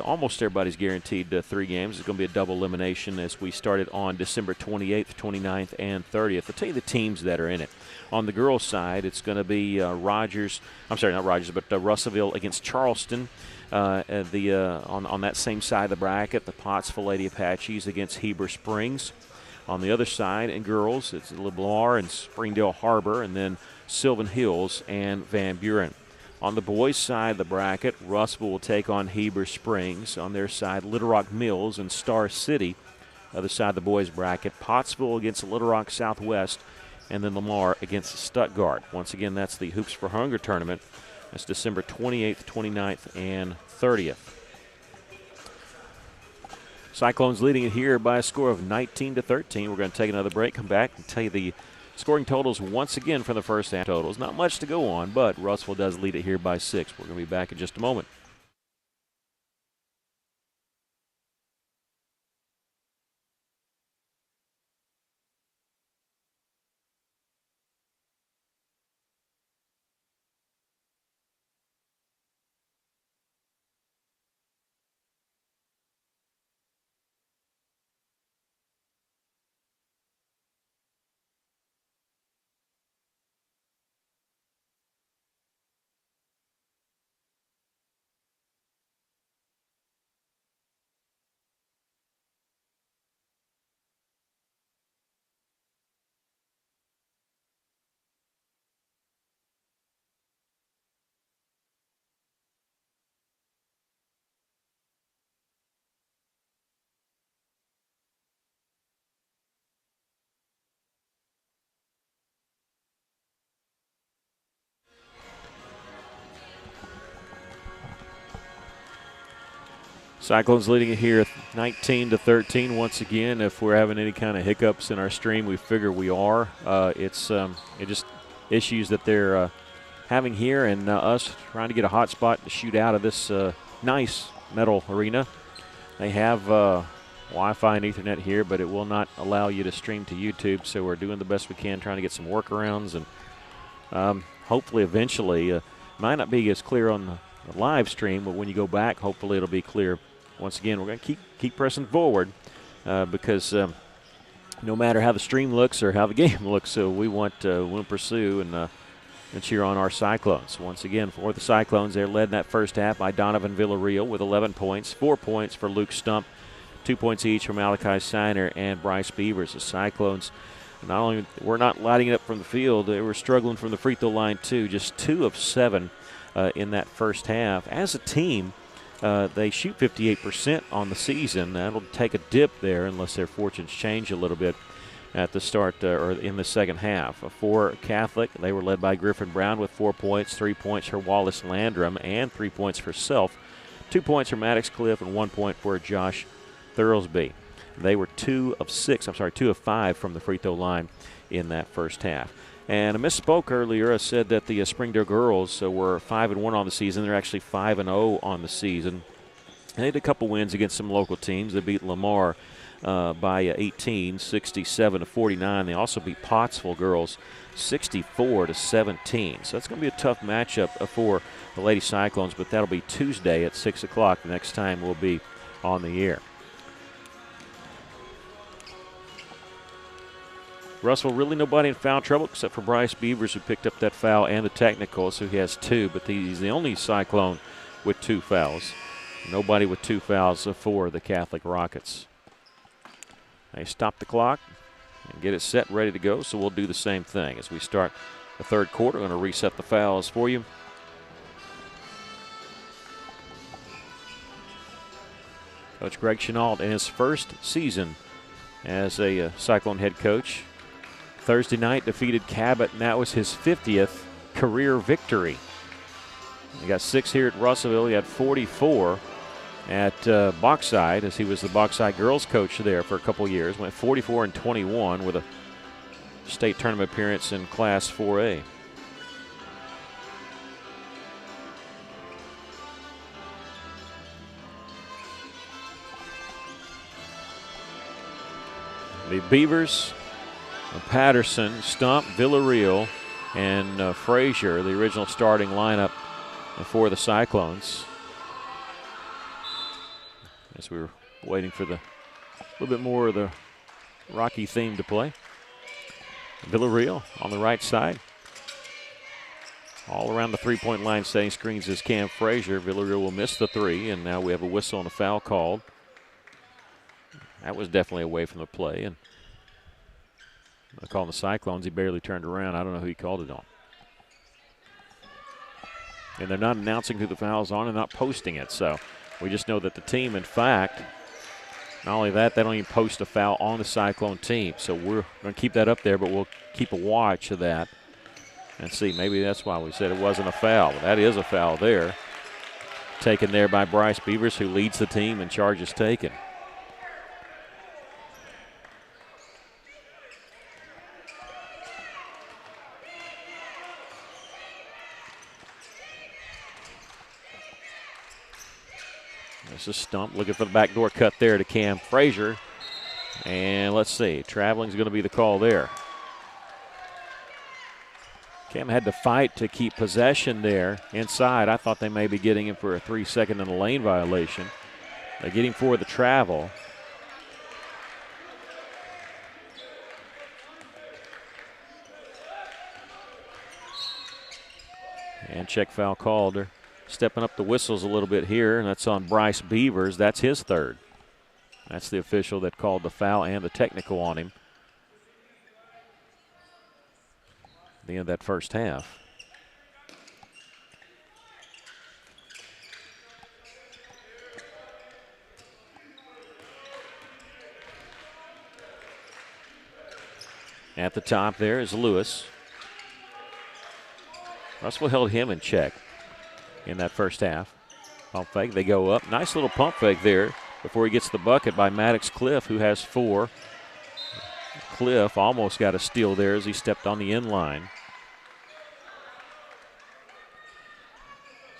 almost everybody's guaranteed 3 games. It's going to be a double elimination as we started on December 28th, 29th, and 30th. I'll tell you the teams that are in it. On the girls' side, it's going to be Russellville against Charleston. On that same side of the bracket, the Pottsville Lady Apaches against Heber Springs. On the other side, in girls, it's LeBlar and Springdale Harbor, and then Sylvan Hills and Van Buren. On the boys' side of the bracket, Russellville will take on Heber Springs. On their side, Little Rock Mills and Star City. Other side of the boys' bracket, Pottsville against Little Rock Southwest, and then Lamar against Stuttgart. Once again, that's the Hoops for Hunger tournament. That's December 28th, 29th, and 30th. Cyclones leading it here by a score of 19-13. We're going to take another break, come back, and tell you the scoring totals once again for the first half totals. Not much to go on, but Russellville does lead it here by 6. We're going to be back in just a moment. Cyclones leading it here 19-13 once again. If we're having any kind of hiccups in our stream, we figure we are. It's just issues that they're having here, and us trying to get a hot spot to shoot out of this nice metal arena. They have Wi-Fi and Ethernet here, but it will not allow you to stream to YouTube, so we're doing the best we can, trying to get some workarounds, and hopefully eventually might not be as clear on the live stream, but when you go back, hopefully it'll be clear. Once again, we're going to keep pressing forward because no matter how the stream looks or how the game looks, we want to pursue and cheer on our Cyclones. Once again, for the Cyclones, they're led in that first half by Donovan Villarreal with 11 points, 4 points for Luke Stump, 2 points each for Malachi Steiner and Bryce Beavers. The Cyclones not only were not lighting it up from the field, they were struggling from the free throw line too, just 2 of 7 in that first half. As a team, they shoot 58% on the season. That'll take a dip there unless their fortunes change a little bit at the start or in the second half. For Catholic, they were led by Griffin Brown with 4 points, 3 points for Wallace Landrum, and 3 points for Self, 2 points for Maddox Cliff, and 1 point for Josh Thurlesby. They were 2 of 5 from the free throw line in that first half. And I misspoke earlier. I said that the Springdale girls were 5-1 on the season. They're actually 5-0 on the season. They had a couple wins against some local teams. They beat Lamar by 18, 67-49. They also beat Pottsville girls 64-17. So that's going to be a tough matchup for the Lady Cyclones, but that'll be Tuesday at 6 o'clock. The next time we'll be on the air. Russell, really nobody in foul trouble except for Bryce Beavers, who picked up that foul and the technical, so he has 2. But he's the only Cyclone with 2 fouls. Nobody with 2 fouls for the Catholic Rockets. They stop the clock and get it set, ready to go, so we'll do the same thing. As we start the third quarter, we're going to reset the fouls for you. Coach Greg Chenault in his first season as a Cyclone head coach. Thursday night defeated Cabot, and that was his 50th career victory. He got 6 here at Russellville. He had 44 at Bauxite, as he was the Bauxite girls coach there for a couple years. Went 44-21 with a state tournament appearance in Class 4A. The Beavers, Patterson, Stump, Villarreal, and Frazier, the original starting lineup for the Cyclones. as we were waiting for the little bit more of the Rocky theme to play. Villarreal on the right side. All around the three-point line setting screens is Cam Frazier. Villarreal will miss the three, and now we have a whistle and a foul called. That was definitely away from the play, and they're calling the Cyclones. He barely turned around. I don't know who he called it on. And they're not announcing who the foul's on and not posting it, so we just know that the team, in fact, not only that, they don't even post a foul on the Cyclone team. So we're going to keep that up there, but we'll keep a watch of that and see. Maybe that's why we said it wasn't a foul. But that is a foul there. Taken there by Bryce Beavers, who leads the team in charges taken. This is Stump looking for the backdoor cut there to Cam Frazier. And let's see, traveling is going to be the call there. Cam had to fight to keep possession there inside. I thought they may be getting him for a 3-second in a lane violation. They get him for the travel. And check foul called. They're stepping up the whistles a little bit here, and that's on Bryce Beavers. That's his third. That's the official that called the foul and the technical on him at the end of that first half. At the top there is Lewis. Russell held him in check in that first half. Pump fake, they go up. Nice little pump fake there before he gets the bucket by Maddox Cliff, who has 4. Cliff almost got a steal there as he stepped on the end line.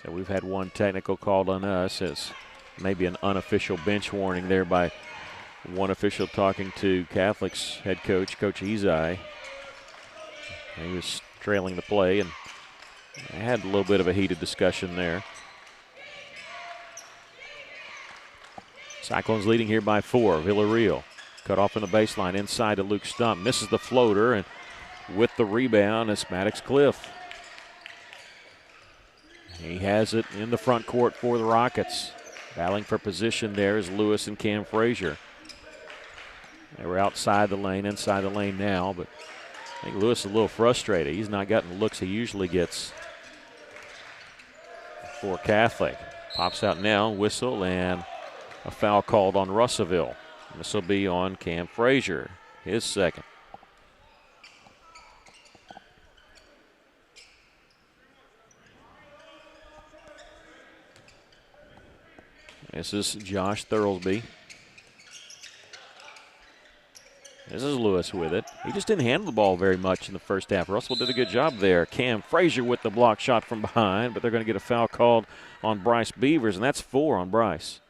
So we've had one technical called on us as maybe an unofficial bench warning there by one official talking to Catholic's head coach, Coach Ezai. He was trailing the play and had a little bit of a heated discussion there. Cyclones leading here by 4. Villarreal cut off in the baseline inside to Luke Stump. Misses the floater, and with the rebound is Maddox Cliff. He has it in the front court for the Rockets. Battling for position there is Lewis and Cam Frazier. They were outside the lane, inside the lane now, but I think Lewis is a little frustrated. He's not gotten the looks he usually gets for Catholic. Pops out now, whistle, and a foul called on Russellville. This will be on Cam Frazier, his second. This is Josh Thurlsby. This is Lewis with it. He just didn't handle the ball very much in the first half. Russell did a good job there. Cam Frazier with the block shot from behind, but they're going to get a foul called on Bryce Beavers, and that's 4 on Bryce.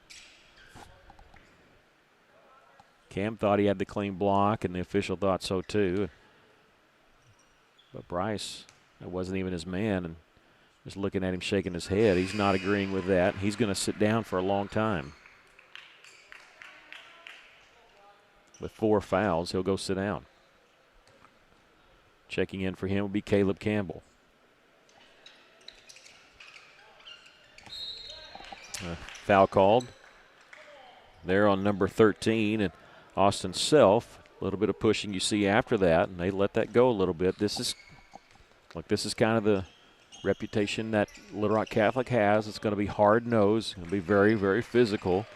Cam thought he had the clean block, and the official thought so too. But Bryce, that wasn't even his man, and just looking at him shaking his head. He's not agreeing with that. He's going to sit down for a long time. With 4 fouls, he'll go sit down. Checking in for him will be Caleb Campbell. Foul called there on number 13, and Austin Self. A little bit of pushing you see after that, and they let that go a little bit. This is kind of the reputation that Little Rock Catholic has. It's going to be hard-nosed. It's going to be very, very physical.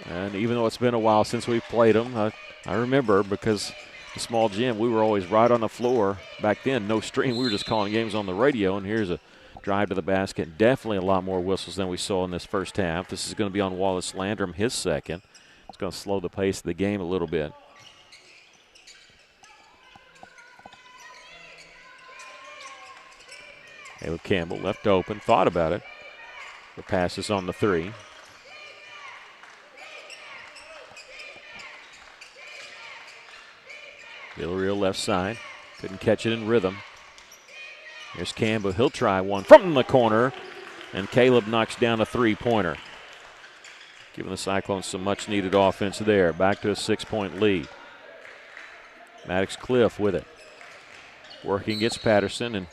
And even though it's been a while since we've played them, I remember because the small gym, we were always right on the floor. Back then, no stream. We were just calling games on the radio, and here's a drive to the basket. Definitely a lot more whistles than we saw in this first half. This is going to be on Wallace Landrum, his second. It's going to slow the pace of the game a little bit. Caleb Campbell left open, thought about it. The pass is on the 3. Villarreal left side. Couldn't catch it in rhythm. Here's Campbell. He'll try one from the corner, and Caleb knocks down a 3-pointer. giving the Cyclones some much-needed offense there. Back to a 6-point lead. Maddox Cliff with it. Working against Patterson, and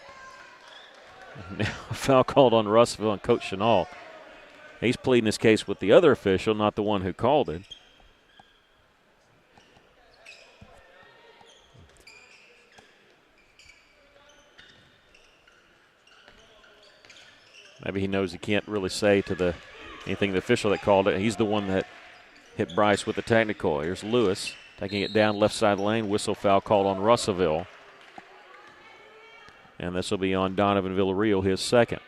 now a foul called on Russellville and Coach Chenal. He's pleading his case with the other official, not the one who called it. Maybe he knows he can't really say to anything the official that called it. He's the one that hit Bryce with the technical. Here's Lewis taking it down left side lane. Whistle foul called on Russellville. And this will be on Donovan Villarreal, his second.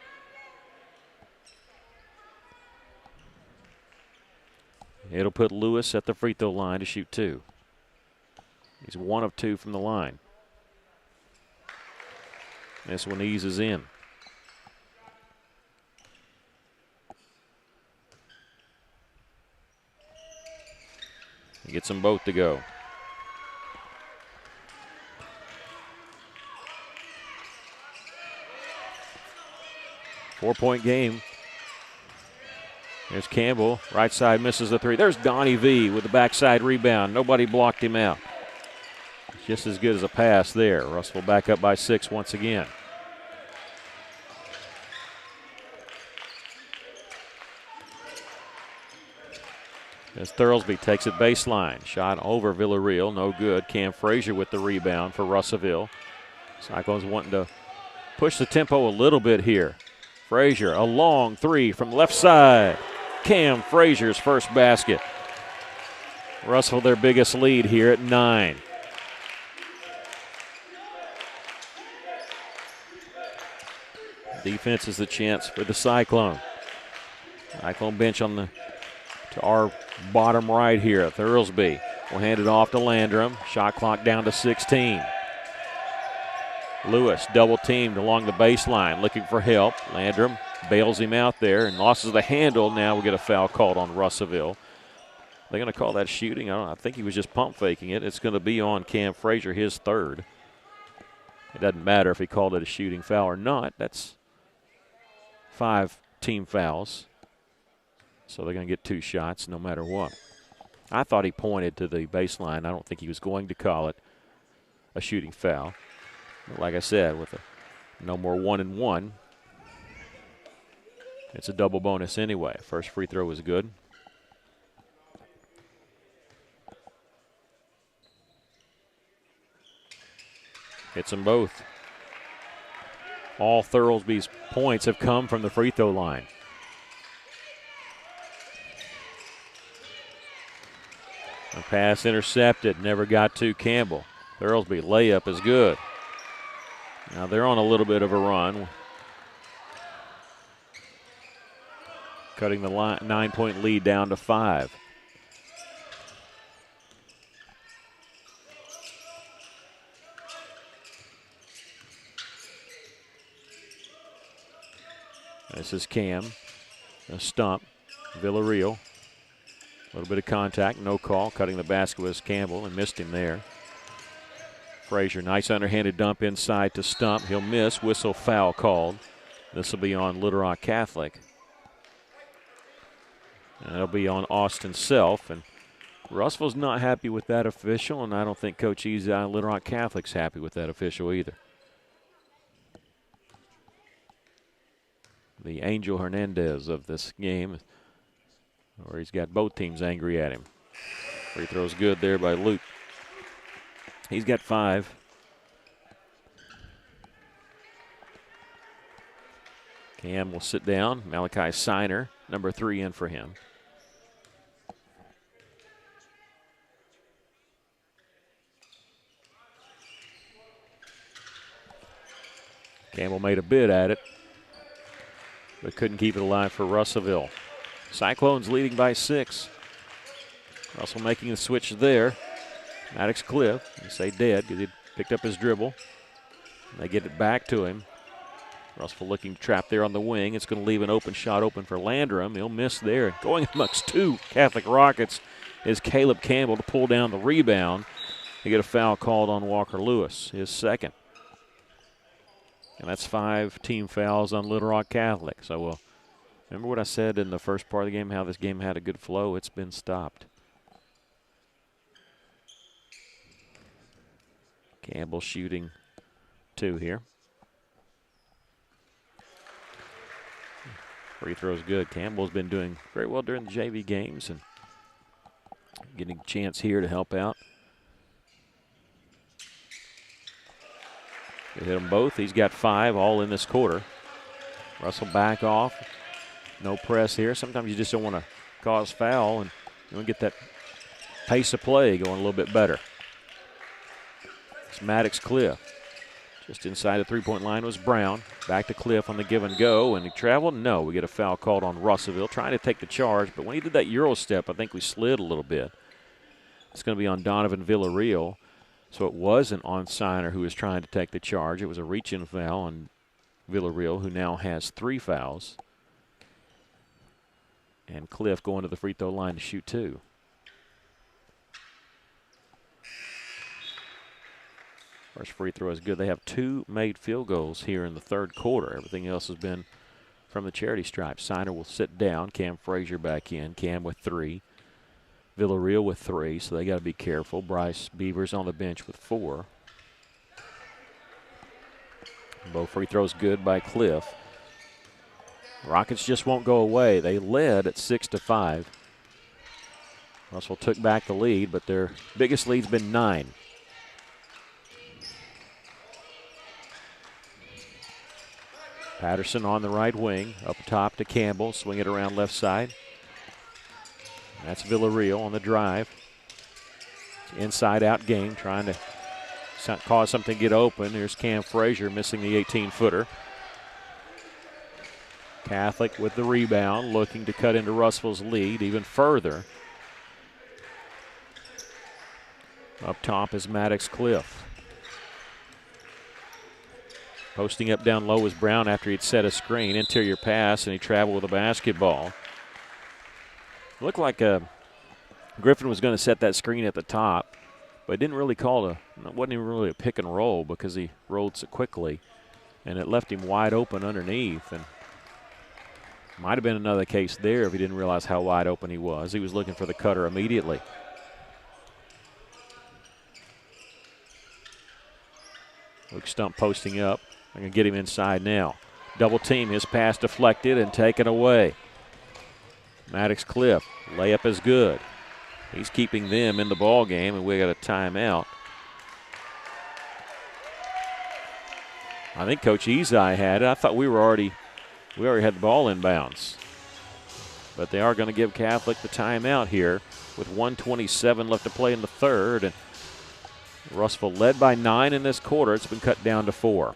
It'll put Lewis at the free throw line to shoot 2. He's 1 of 2 from the line. This one eases in. He gets them both to go. Four-point game. There's Campbell. Right side misses the 3. There's Donnie V with the backside rebound. Nobody blocked him out. Just as good as a pass there. Russell back up by 6 once again. As Thurlesby takes it baseline. Shot over Villarreal. No good. Cam Frazier with the rebound for Russellville. Cyclones wanting to push the tempo a little bit here. Frazier, a long 3 from left side. Cam Frazier's first basket. Russell their biggest lead here at 9. Defense is the chance for the Cyclone. Cyclone bench to our bottom right here. Thurlesby will hand it off to Landrum. Shot clock down to 16. Lewis double teamed along the baseline looking for help. Landrum bails him out there and loses the handle. Now we get a foul called on Russellville. They're going to call that shooting. I think he was just pump faking it. It's going to be on Cam Frazier, his third. It doesn't matter if he called it a shooting foul or not. That's 5 team fouls. So they're going to get 2 shots no matter what. I thought he pointed to the baseline. I don't think he was going to call it a shooting foul. But like I said, with no more 1-and-1, it's a double bonus anyway. First free throw was good. Hits them both. All Thurlesby's points have come from the free throw line. A pass intercepted, never got to Campbell. Thurlesby layup is good. Now they're on a little bit of a run. Cutting the 9-point lead down to 5. This is Cam. A stump. Villarreal. A little bit of contact, no call. Cutting the basket was Campbell and missed him there. Frazier, nice underhanded dump inside to Stump. He'll miss. Whistle foul called. This will be on Little Rock Catholic. And it'll be on Austin Self. And Russell's not happy with that official, and I don't think Coach Eza Little Rock Catholic's happy with that official either. The Angel Hernandez of this game, or he's got both teams angry at him. Free throw's good there by Luke. He's got 5. Cam will sit down. Malachi Siner, number 3 in for him. Campbell made a bid at it, but couldn't keep it alive for Russellville. Cyclones leading by 6. Russell making the switch there. Maddox Cliff, I say dead because he picked up his dribble. They get it back to him. Russell looking trapped there on the wing. It's going to leave an open shot open for Landrum. He'll miss there. Going amongst 2 Catholic Rockets is Caleb Campbell to pull down the rebound. They get a foul called on Walker Lewis, his second. And that's 5 team fouls on Little Rock Catholic. So Remember what I said in the first part of the game, how this game had a good flow? It's been stopped. Campbell shooting 2 here. Free throw's good. Campbell's been doing very well during the JV games and getting a chance here to help out. They hit them both. He's got 5 all in this quarter. Russell back off. No press here. Sometimes you just don't want to cause foul, and you want to get that pace of play going a little bit better. It's Maddox Cliff. Just inside the three-point line was Brown. Back to Cliff on the give and go, and he traveled. No, we get a foul called on Russellville, trying to take the charge, but when he did that Euro step, I think we slid a little bit. It's going to be on Donovan Villarreal. So it wasn't on Signer, who was trying to take the charge. It was a reach-in foul on Villarreal, who now has 3 fouls. And Cliff going to the free throw line to shoot 2. First free throw is good. They have 2 made field goals here in the third quarter. Everything else has been from the charity stripe. Signer will sit down. Cam Frazier back in. Cam with 3. Villarreal with 3, so they got to be careful. Bryce Beavers on the bench with 4. Both free throws good by Cliff. Rockets just won't go away. They led at 6-5. Russell took back the lead, but their biggest lead's been 9. Patterson on the right wing, up top to Campbell, swing it around left side. That's Villarreal on the drive. Inside-out game, trying to cause something to get open. Here's Cam Frazier missing the 18-footer. Catholic with the rebound, looking to cut into Russell's lead even further. Up top is Maddox Cliff. Posting up down low was Brown after he'd set a screen. Interior pass, and he traveled with a basketball. Looked like Griffin was going to set that screen at the top, but didn't really it wasn't even really a pick and roll because he rolled so quickly, and it left him wide open underneath. And might have been another case there if he didn't realize how wide open he was. He was looking for the cutter immediately. Luke Stump posting up. I'm going to get him inside now. Double team, his pass deflected and taken away. Maddox Cliff, layup is good. He's keeping them in the ball game, and we got a timeout. I think Coach Ezai had it. I thought we already had the ball in bounds. But they are going to give Catholic the timeout here with 1:27 left to play in the third. And Russellville led by 9 in this quarter. It's been cut down to 4.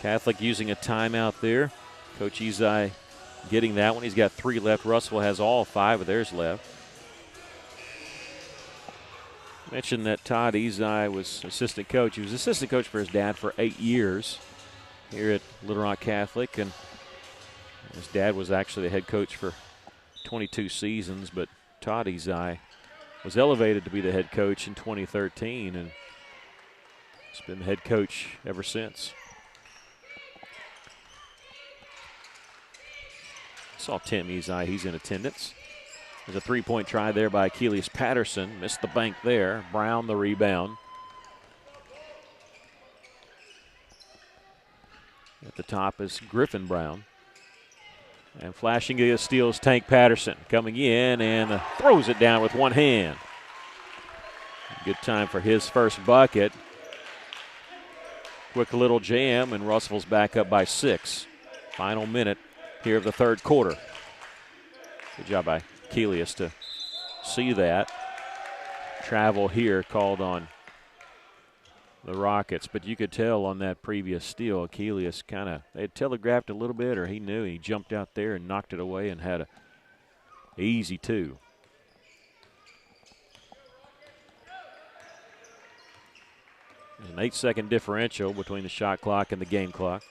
Catholic using a timeout there. Coach Ezai getting that one. He's got 3 left. Russell has all 5 of theirs left. Mentioned that Todd Ezai was assistant coach. He was assistant coach for his dad for 8 years here at Little Rock Catholic, and his dad was actually the head coach for 22 seasons, but Todd Ezai was elevated to be the head coach in 2013, and he's been the head coach ever since. Saw Tim Ezai, he's in attendance. There's a 3-point try there by Achilles Patterson. Missed the bank there. Brown the rebound. At the top is Griffin Brown. And flashing against steals Tank Patterson. Coming in and throws it down with one hand. Good time for his first bucket. Quick little jam, and Russell's back up by 6. Final minute here of the third quarter. Good job by Kelius to see that. Travel here called on the Rockets, but you could tell on that previous steal, Kelius they had telegraphed a little bit, or he knew. He jumped out there and knocked it away and had a easy 2. There's an 8-second differential between the shot clock and the game clock.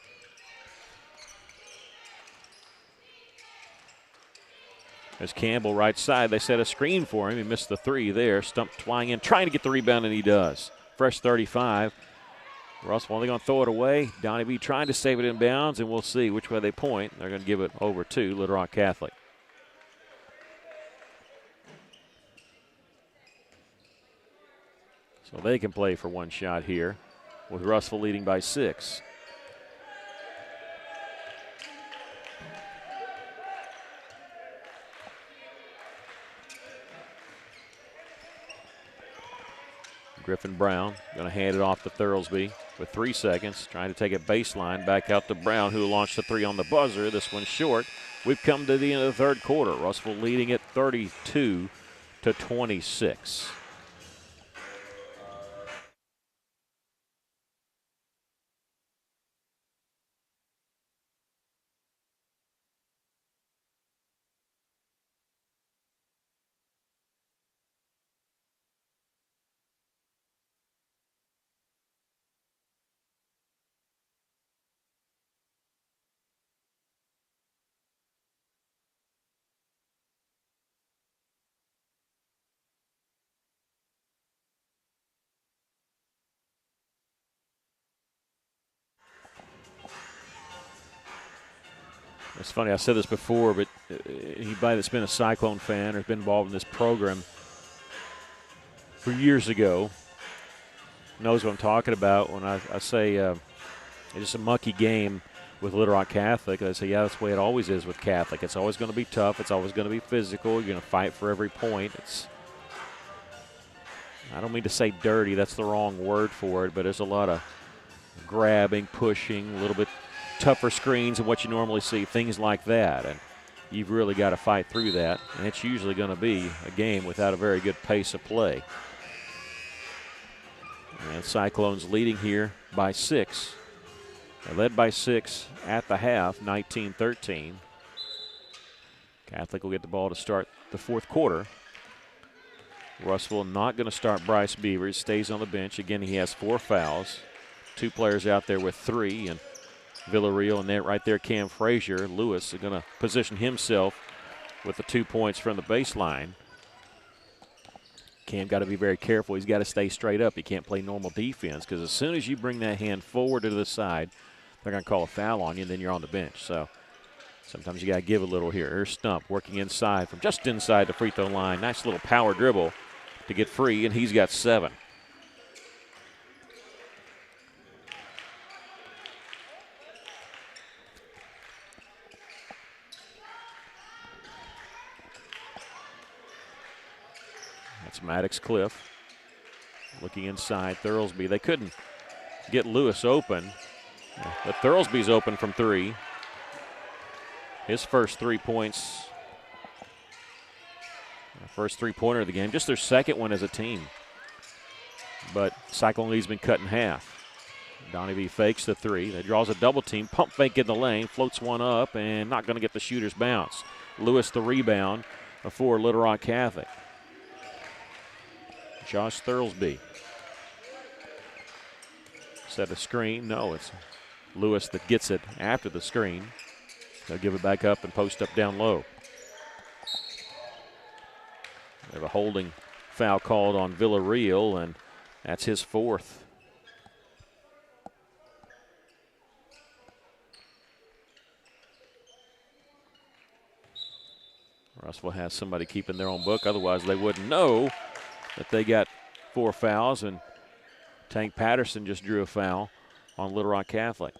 There's Campbell right side. They set a screen for him. He missed the 3 there. Stumped flying in, trying to get the rebound, and he does. Fresh 35. Russell only going to throw it away. Donnie B trying to save it in bounds, and we'll see which way they point. They're going to give it over to Little Rock Catholic. So they can play for one shot here with Russell leading by 6. Griffin Brown going to hand it off to Thurlesby with 3 seconds, trying to take it baseline, back out to Brown, who launched the 3 on the buzzer. This one's short. We've come to the end of the third quarter. Russell leading it 32-26. It's funny, I said this before, but anybody that's been a Cyclone fan or has been involved in this program for years ago knows what I'm talking about when I say it's just a mucky game with Little Rock Catholic. I say, yeah, that's the way it always is with Catholic. It's always going to be tough. It's always going to be physical. You're going to fight for every point. I don't mean to say dirty. That's the wrong word for it, but there's a lot of grabbing, pushing, a little bit tougher screens than what you normally see, things like that. And you've really got to fight through that. And it's usually going to be a game without a very good pace of play. And Cyclones leading here by 6. They led by 6 at the half, 19-13. Catholic will get the ball to start the fourth quarter. Russell not going to start Bryce Beavers, stays on the bench. Again, he has 4 fouls. 2 players out there with 3, and Villarreal and that right there, Cam Frazier. Lewis is going to position himself with the 2 points from the baseline. Cam got to be very careful. He's got to stay straight up. He can't play normal defense because as soon as you bring that hand forward to the side, they're going to call a foul on you, and then you're on the bench. So sometimes you got to give a little here. Here's Stump working inside from just inside the free throw line. Nice little power dribble to get free, and he's got 7. That's Maddox Cliff looking inside. Thurlesby. They couldn't get Lewis open, but Thurlesby's open from 3. His first 3 points, first 3-pointer of the game, just their second one as a team. But Cyclone lead's been cut in half. Donnie B fakes the 3. That draws a double team. Pump fake in the lane. Floats one up and not going to get the shooter's bounce. Lewis the rebound for Little Rock Catholic. Josh Thurlesby. Set a screen. No, it's Lewis that gets it after the screen. They'll give it back up and post up down low. They have a holding foul called on Villarreal, and that's his 4th. Russell has somebody keeping their own book. Otherwise, they wouldn't know that they got 4 fouls, and Tank Patterson just drew a foul on Little Rock Catholic.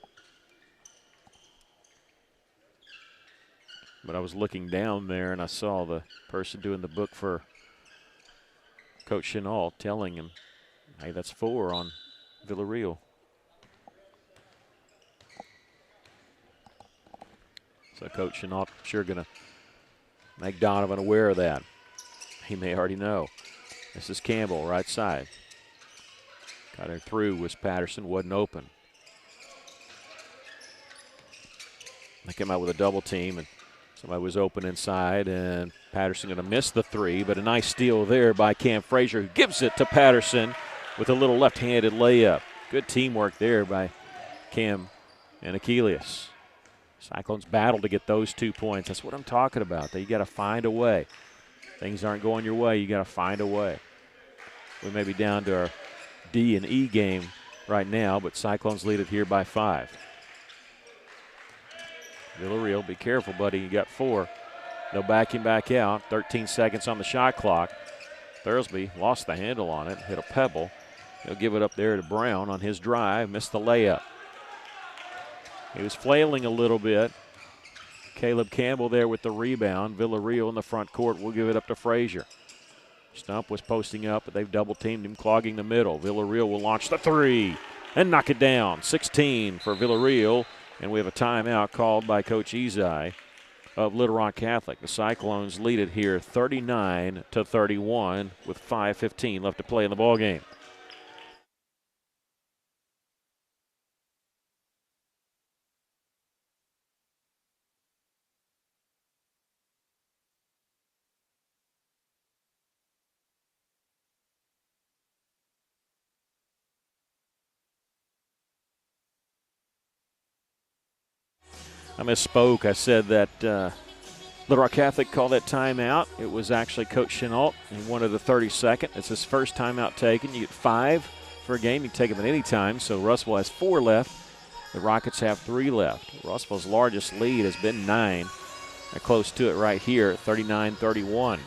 But I was looking down there, and I saw the person doing the book for Coach Chenault telling him, hey, that's 4 on Villarreal. So Coach Chenault sure going to make Donovan aware of that. He may already know. This is Campbell, right side. Got her through was Patterson, wasn't open. They came out with a double team, and somebody was open inside, and Patterson going to miss the 3, but a nice steal there by Cam Frazier, who gives it to Patterson with a little left-handed layup. Good teamwork there by Cam and Achilles. Cyclones battle to get those 2 points. That's what I'm talking about. You got to find a way. Things aren't going your way, you got to find a way. We may be down to our D and E game right now, but Cyclones lead it here by 5. Villarreal, be careful, buddy. You got 4. They'll back him back out. 13 seconds on the shot clock. Thursby lost the handle on it, hit a pebble. He'll give it up there to Brown on his drive, missed the layup. He was flailing a little bit. Caleb Campbell there with the rebound. Villarreal in the front court will give it up to Frazier. Stump was posting up, but they've double-teamed him, clogging the middle. Villarreal will launch the 3 and knock it down. 16 for Villarreal, and we have a timeout called by Coach Ezai of Little Rock Catholic. The Cyclones lead it here 39-31 with 5:15 left to play in the ballgame. I misspoke. I said that Little Rock Catholic called that timeout. It was actually Coach Chenault. He wanted a 30-second. It's his first timeout taken. You get 5 for a game. You can take them at any time. So Russellville has 4 left. The Rockets have 3 left. Russellville's largest lead has been 9. They're close to it right here, 39-31.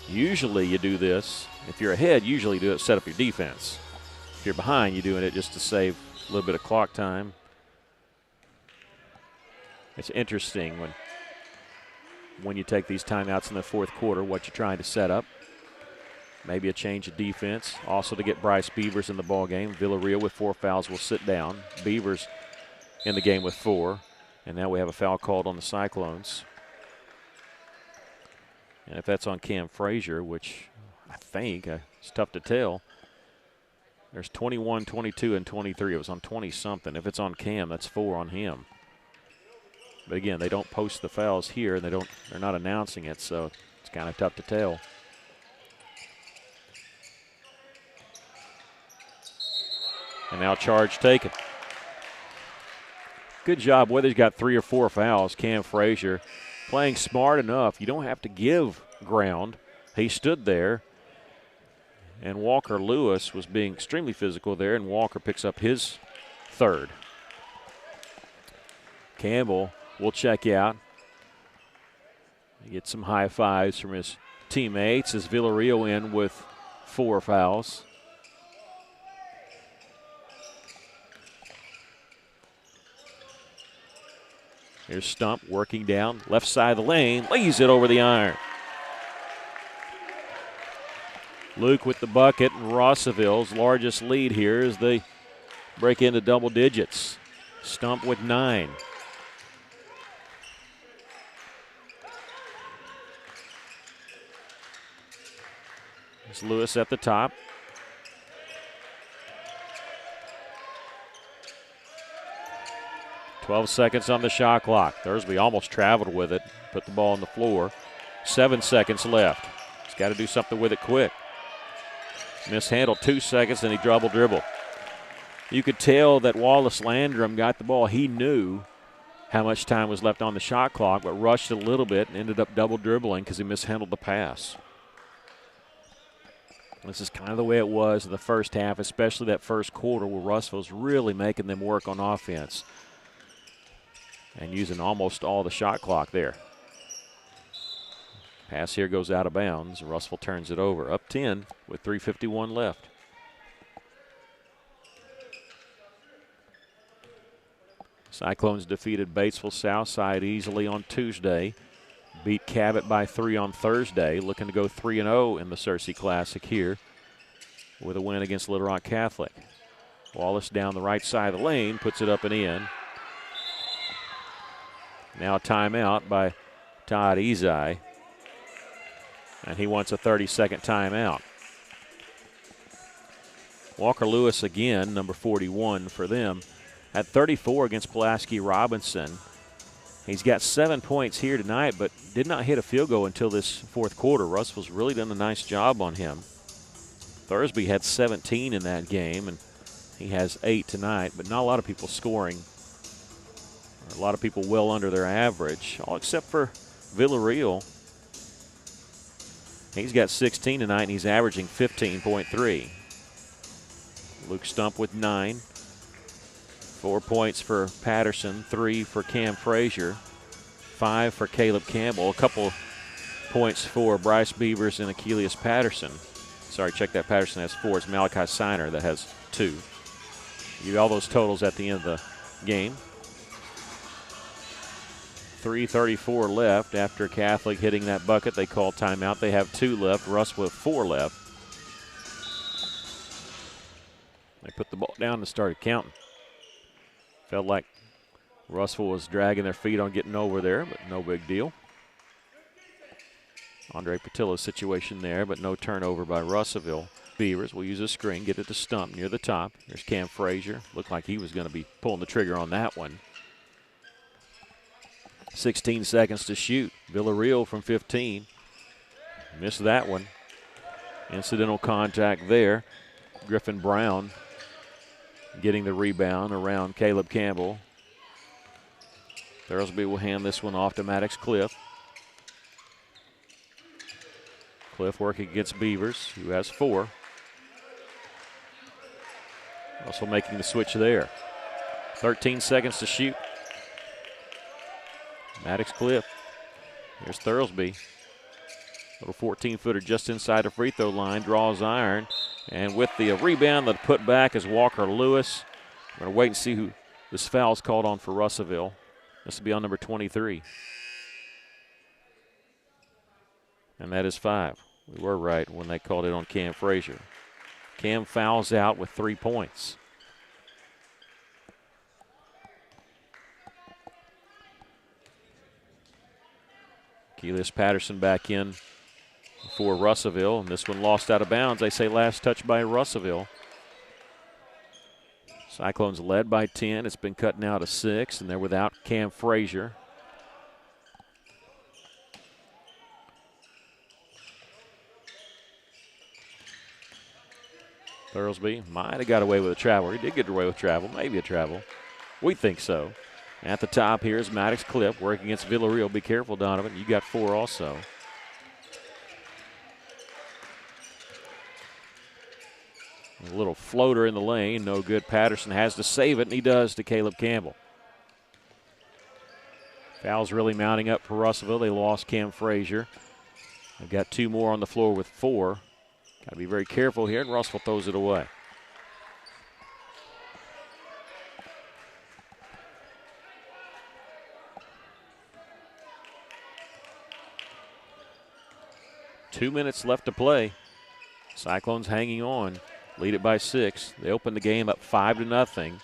Usually you do this. If you're ahead, usually you do it set up your defense. If you're behind, you're doing it just to save a little bit of clock time. It's interesting when you take these timeouts in the fourth quarter, what you're trying to set up. Maybe a change of defense. Also to get Bryce Beavers in the ball game. Villarreal with 4 fouls will sit down. Beavers in the game with 4. And now we have a foul called on the Cyclones. And if that's on Cam Frazier, which I think it's tough to tell. There's 21, 22, and 23. It was on 20-something. If it's on Cam, that's 4 on him. But again, they don't post the fouls here, and they're not announcing it, so it's kind of tough to tell. And now charge taken. Good job, whether he's got 3 or 4 fouls, Cam Frazier playing smart enough. You don't have to give ground. He stood there. And Walker Lewis was being extremely physical there, and Walker picks up his 3rd. Campbell will check out. Get some high fives from his teammates as Villarreal in with 4 fouls. Here's Stump working down left side of the lane, lays it over the iron. Luke with the bucket, and Rossville's largest lead here as they break into double digits. Stump with 9. It's Lewis at the top. "12 seconds on the shot clock. Thursby almost traveled with it, put the ball on the floor. 7 seconds left. He's got to do something with it quick. Mishandled 2 seconds, and he dribble. You could tell that Wallace Landrum got the ball. He knew how much time was left on the shot clock, but rushed a little bit and ended up double dribbling because he mishandled the pass. This is kind of the way it was in the first half, especially that first quarter where Russellville's really making them work on offense and using almost all the shot clock there. Pass here goes out of bounds. Russellville turns it over. Up 10 with 3:51 left. Cyclones defeated Batesville Southside easily on Tuesday. beat Cabot by 3 on Thursday, looking to go 3-0 in the Searcy Classic here with a win against Little Rock Catholic. Wallace down the right side of the lane, puts it up and in. Now a timeout by Todd Ezai, and he wants a 30-second timeout. Walker Lewis again, number 41 for them, had 34 against Pulaski Robinson. He's got 7 points here tonight, but did not hit a field goal until this fourth quarter. Russell's really done a nice job on him. Thursby had 17 in that game, and he has 8 tonight, but not a lot of people scoring. A lot of people well under their average, all except for Villarreal. He's got 16 tonight, and he's averaging 15.3. Luke Stump with 9. 4 points for Patterson, 3 for Cam Frazier, 5 for Caleb Campbell, a couple points for Bryce Beavers and Achilles Patterson. Sorry, check that. Patterson has 4. It's Malachi Siner that has 2. You all those totals at the end of the game. 3:34 left after Catholic hitting that bucket. They call timeout. They have 2 left. Russ with 4 left. They put the ball down and started counting. Felt like Russell was dragging their feet on getting over there, but no big deal. Andre Patillo's situation there, but no turnover by Russellville. Beavers will use a screen, get it to Stump near the top. There's Cam Frazier. Looked like he was going to be pulling the trigger on that one. 16 seconds to shoot. Villarreal from 15. Missed that one. Incidental contact there. Griffin Brown getting the rebound around Caleb Campbell. Thurlesby will hand this one off to Maddox Cliff. Cliff working against Beavers, who has 4. Also making the switch there. 13 seconds to shoot. Maddox Cliff. Here's Thurlesby. Little 14-footer just inside the free throw line, draws iron. And with the rebound, the put back is Walker Lewis. We're going to wait and see who this foul is called on for Russellville. This will be on number 23. And that is 5. We were right when they called it on Cam Frazier. Cam fouls out with 3 points. Keyless Patterson back in for Russellville, and this one lost out of bounds. They say last touch by Russellville. Cyclones led by 10. It's been cut now to 6, and they're without Cam Frazier. Thurlesby might have got away with a travel. He did get away with travel, maybe a travel. We think so. At the top here is Maddox Cliff working against Villarreal. Be careful, Donovan. You got 4 also. A little floater in the lane. No good. Patterson has to save it, and he does to Caleb Campbell. Fouls really mounting up for Russellville. They lost Cam Frazier. They've got 2 more on the floor with 4. Got to be very careful here, and Russell throws it away. Two minutes left to play. Cyclones hanging on. Lead it by 6. They opened the game up 5-0.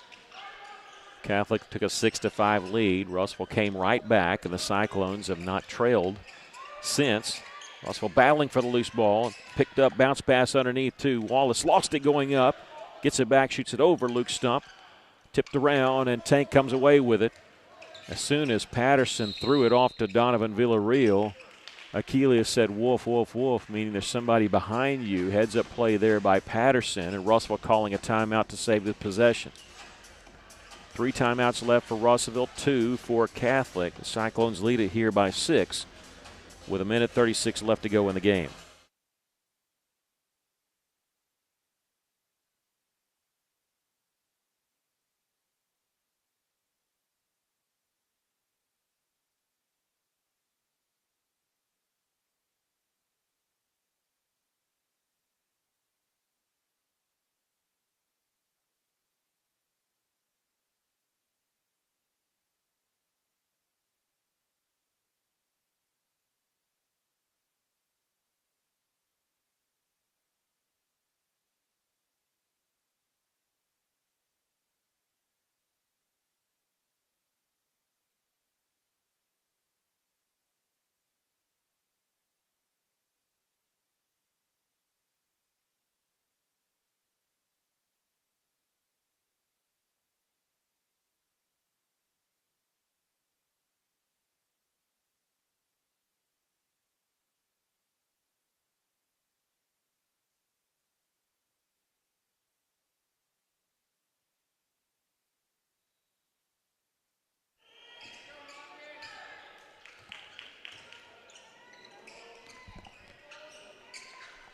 Catholic took a 6-5 lead. Russell came right back, and the Cyclones have not trailed since. Russell battling for the loose ball. Picked up, bounce pass underneath to Wallace. Lost it going up. Gets it back, shoots it over. Luke Stump. Tipped around, and Tank comes away with it. As soon as Patterson threw it off to Donovan Villarreal, Achilles said, "Wolf, wolf, wolf," meaning there's somebody behind you. Heads up play there by Patterson, and Russell calling a timeout to save the possession. 3 timeouts left for Russellville, 2 for Catholic. The Cyclones lead it here by 6 with 1:36 left to go in the game.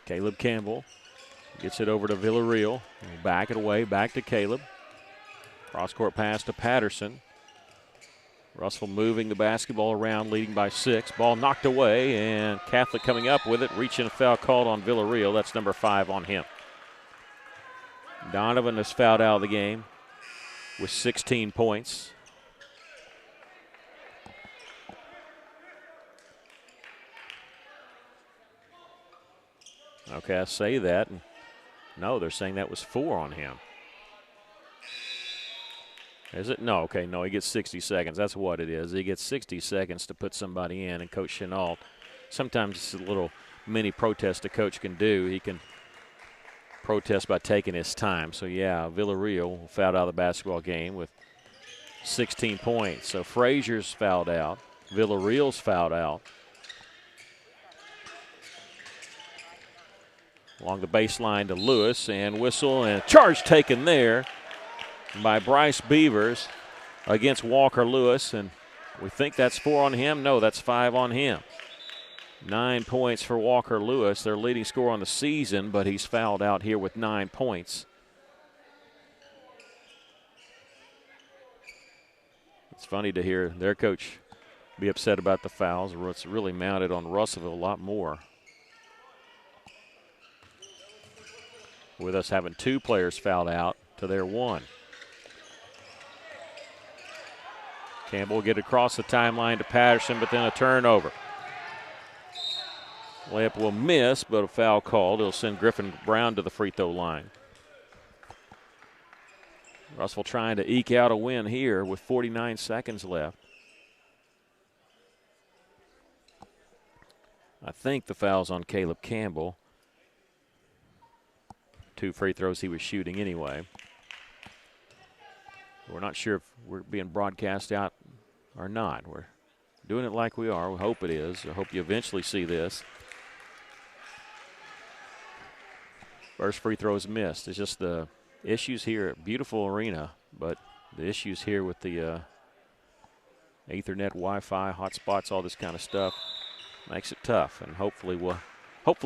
Caleb Campbell gets it over to Villarreal. Back it away, back to Caleb. Cross-court pass to Patterson. Russell moving the basketball around, leading by 6. Ball knocked away, and Catholic coming up with it, reaching a foul called on Villarreal. That's number 5 on him. Donovan is fouled out of the game with 16 points. Okay, I say that. No, they're saying that was 4 on him. Is it? No, okay, no, he gets 60 seconds. That's what it is. He gets 60 seconds to put somebody in, and Coach Chenault, sometimes it's a little mini protest a coach can do. He can protest by taking his time. So, yeah, Villarreal fouled out of the basketball game with 16 points. So, Frazier's fouled out. Villarreal's fouled out. Along the baseline to Lewis, and whistle, and charge taken there by Bryce Beavers against Walker Lewis, and we think that's 4 on him. No, that's 5 on him. 9 points for Walker Lewis, their leading scorer on the season, but he's fouled out here with 9 points. It's funny to hear their coach be upset about the fouls. It's really mounted on Russellville a lot more, with us having 2 players fouled out to their 1. Campbell will get across the timeline to Patterson, but then a turnover. Layup will miss, but a foul called. It'll send Griffin Brown to the free throw line. Russell trying to eke out a win here with 49 seconds left. I think the foul's on Caleb Campbell. 2 free throws he was shooting anyway. We're not sure if we're being broadcast out or not. We're doing it like we are. We hope it is. I hope you eventually see this. First free throw is missed. It's just the issues here at beautiful arena, but the issues here with the Ethernet, Wi-Fi, hotspots, all this kind of stuff makes it tough. And hopefully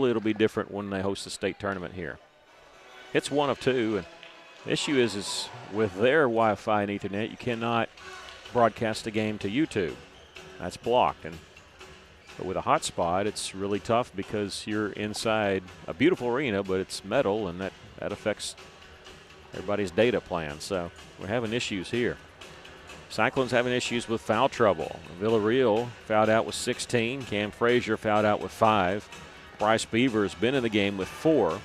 it'll be different when they host the state tournament here. It's 1 of 2, and the issue is with their Wi-Fi and Ethernet, you cannot broadcast the game to YouTube. That's blocked. But with a hotspot, it's really tough because you're inside a beautiful arena, but it's metal, and that affects everybody's data plan. So we're having issues here. Cyclones having issues with foul trouble. Villarreal fouled out with 16. Cam Frazier fouled out with 5. Bryce Beaver has been in the game with 4.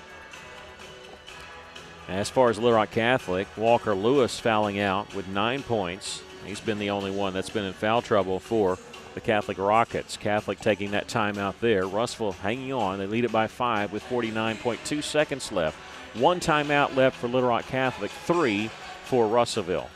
As far as Little Rock Catholic, Walker Lewis fouling out with 9 points. He's been the only one that's been in foul trouble for the Catholic Rockets. Catholic taking that timeout there. Russellville hanging on. They lead it by 5 with 49.2 seconds left. 1 timeout left for Little Rock Catholic, 3 for Russellville.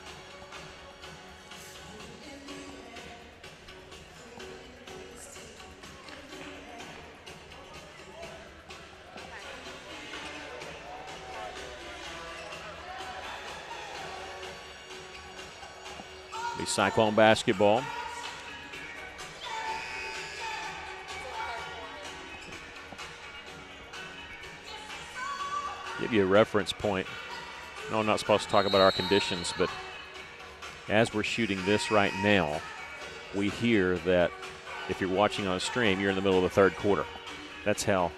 Cyclone basketball. Give you a reference point. No, I'm not supposed to talk about our conditions, but as we're shooting this right now, we hear that if you're watching on a stream, you're in the middle of the 3rd quarter. That's how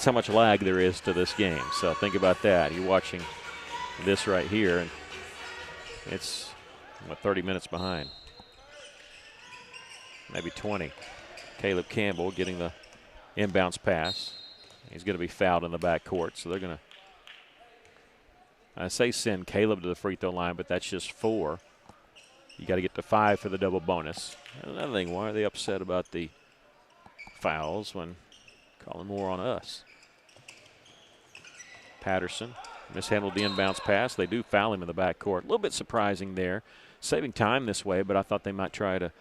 much lag there is to this game. So think about that. You're watching this right here, and it's 30 minutes behind. Maybe 20. Caleb Campbell getting the inbounds pass. He's going to be fouled in the backcourt, so they're going to, I say send Caleb to the free throw line, but that's just 4. You got to get to 5 for the double bonus. And another thing, why are they upset about the fouls when calling more on us? Patterson mishandled the inbounds pass. They do foul him in the backcourt. A little bit surprising there. Saving time this way, but I thought they might try to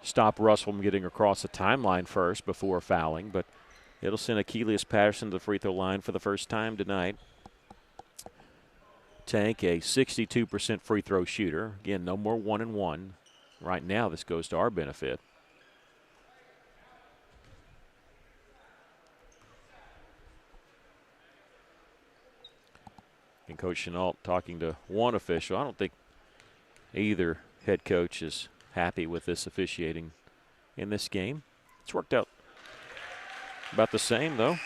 stop Russell from getting across the timeline first before fouling, but it'll send Achilles Patterson to the free throw line for the first time tonight. Tank, a 62% free throw shooter. Again, no more 1-and-1. Right now, this goes to our benefit. And Coach Chenault talking to one official. I don't think either head coach is happy with this officiating in this game. It's worked out about the same, though. I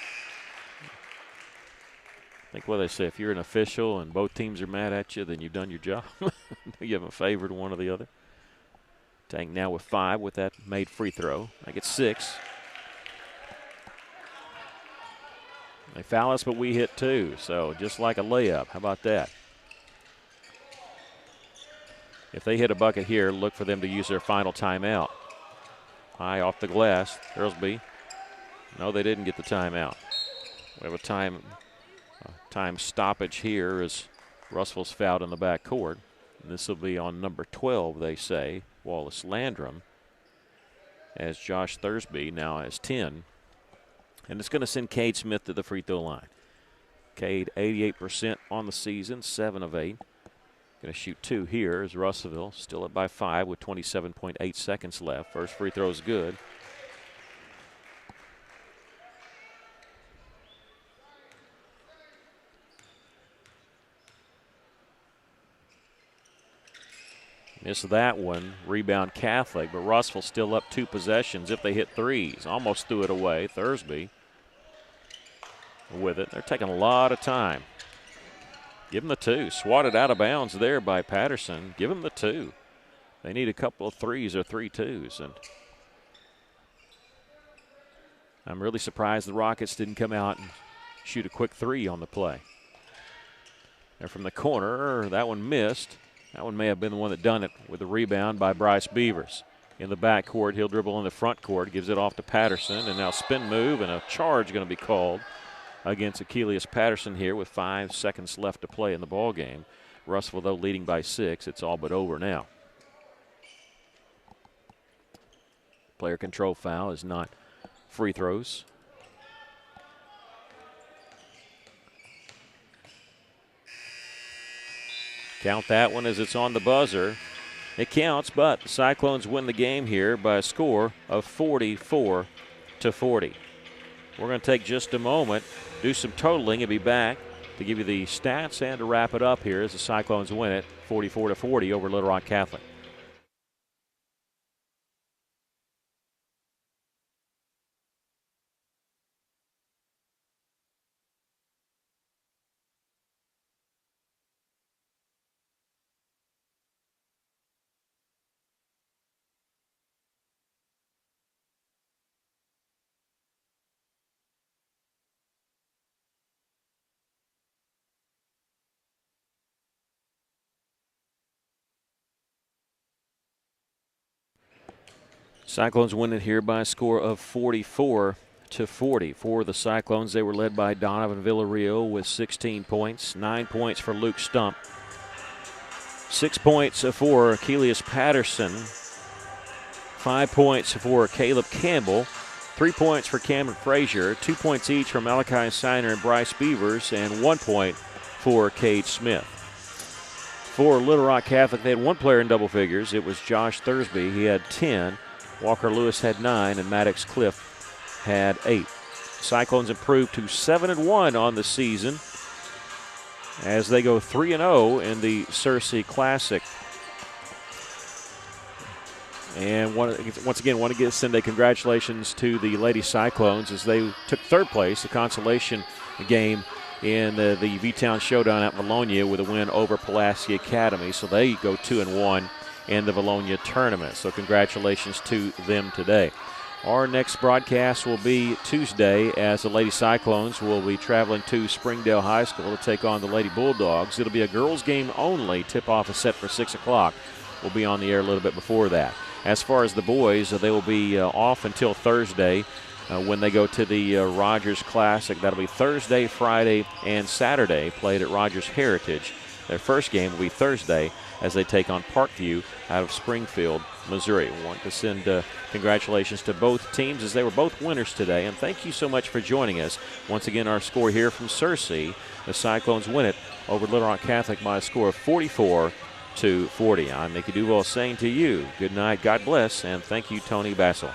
think what they say, if you're an official and both teams are mad at you, then you've done your job. You haven't favored one or the other. Tank now with 5 with that made free throw. I get 6. They foul us, but we hit 2. So just like a layup. How about that? If they hit a bucket here, look for them to use their final timeout. High off the glass. Earlsby. No, they didn't get the timeout. We have a time stoppage here as Russell's fouled in the back court. And this will be on number 12, they say, Wallace Landrum, as Josh Thursby now has 10. And it's going to send Cade Smith to the free throw line. Cade 88% on the season, 7 of 8. Going to shoot 2 here as Russellville still up by 5 with 27.8 seconds left. First free throw is good. Missed that one. Rebound Catholic, but Russellville still up 2 possessions if they hit threes. Almost threw it away. Thursby with it. They're taking a lot of time. Give them the 2. Swatted out of bounds there by Patterson. Give them the 2. They need a couple of threes or 3 twos. And I'm really surprised the Rockets didn't come out and shoot a quick 3 on the play. They're from the corner. That one missed. That one may have been the one that done it with a rebound by Bryce Beavers. In the backcourt, he'll dribble in the front court, gives it off to Patterson, and now spin move and a charge going to be called against Achilles Patterson here with 5 seconds left to play in the ball game. Russellville, though, leading by 6. It's all but over now. Player control foul is not free throws. Count that one as it's on the buzzer. It counts, but the Cyclones win the game here by a score of 44-40. We're going to take just a moment, do some totaling, and be back to give you the stats and to wrap it up here as the Cyclones win it 44-40 over Little Rock Catholic. Cyclones win it here by a score of 44-40. For the Cyclones, they were led by Donovan Villarreal with 16 points, 9 points for Luke Stump, 6 points for Achilles Patterson, 5 points for Caleb Campbell, 3 points for Cameron Frazier, 2 points each for Malachi Siner and Bryce Beavers, and 1 point for Cade Smith. For Little Rock Catholic, they had 1 player in double figures. It was Josh Thursby. He had 10. Walker Lewis had 9, and Maddox Cliff had 8. Cyclones improved to 7-1 on the season as they go 3-0 in the Searcy Classic. And once again, want to send a congratulations to the Lady Cyclones as they took 3rd place, the consolation game in the V-Town Showdown at Valonia with a win over Pulaski Academy. So they go 2-1 in the Valonia tournament. So congratulations to them today. Our next broadcast will be Tuesday as the Lady Cyclones will be traveling to Springdale High School to take on the Lady Bulldogs. It'll be a girls game only. Tip-off is set for 6 o'clock. We'll be on the air a little bit before that. As far as the boys, they will be off until Thursday when they go to the Rogers Classic. That'll be Thursday, Friday, and Saturday, played at Rogers Heritage. Their first game will be Thursday as they take on Parkview out of Springfield, Missouri. We want to send congratulations to both teams as they were both winners today. And thank you so much for joining us. Once again, our score here from Searcy. The Cyclones win it over Little Rock Catholic by a score of 44-40. I'm Mickey Duval saying to you, good night, God bless, and thank you, Tony Bassel.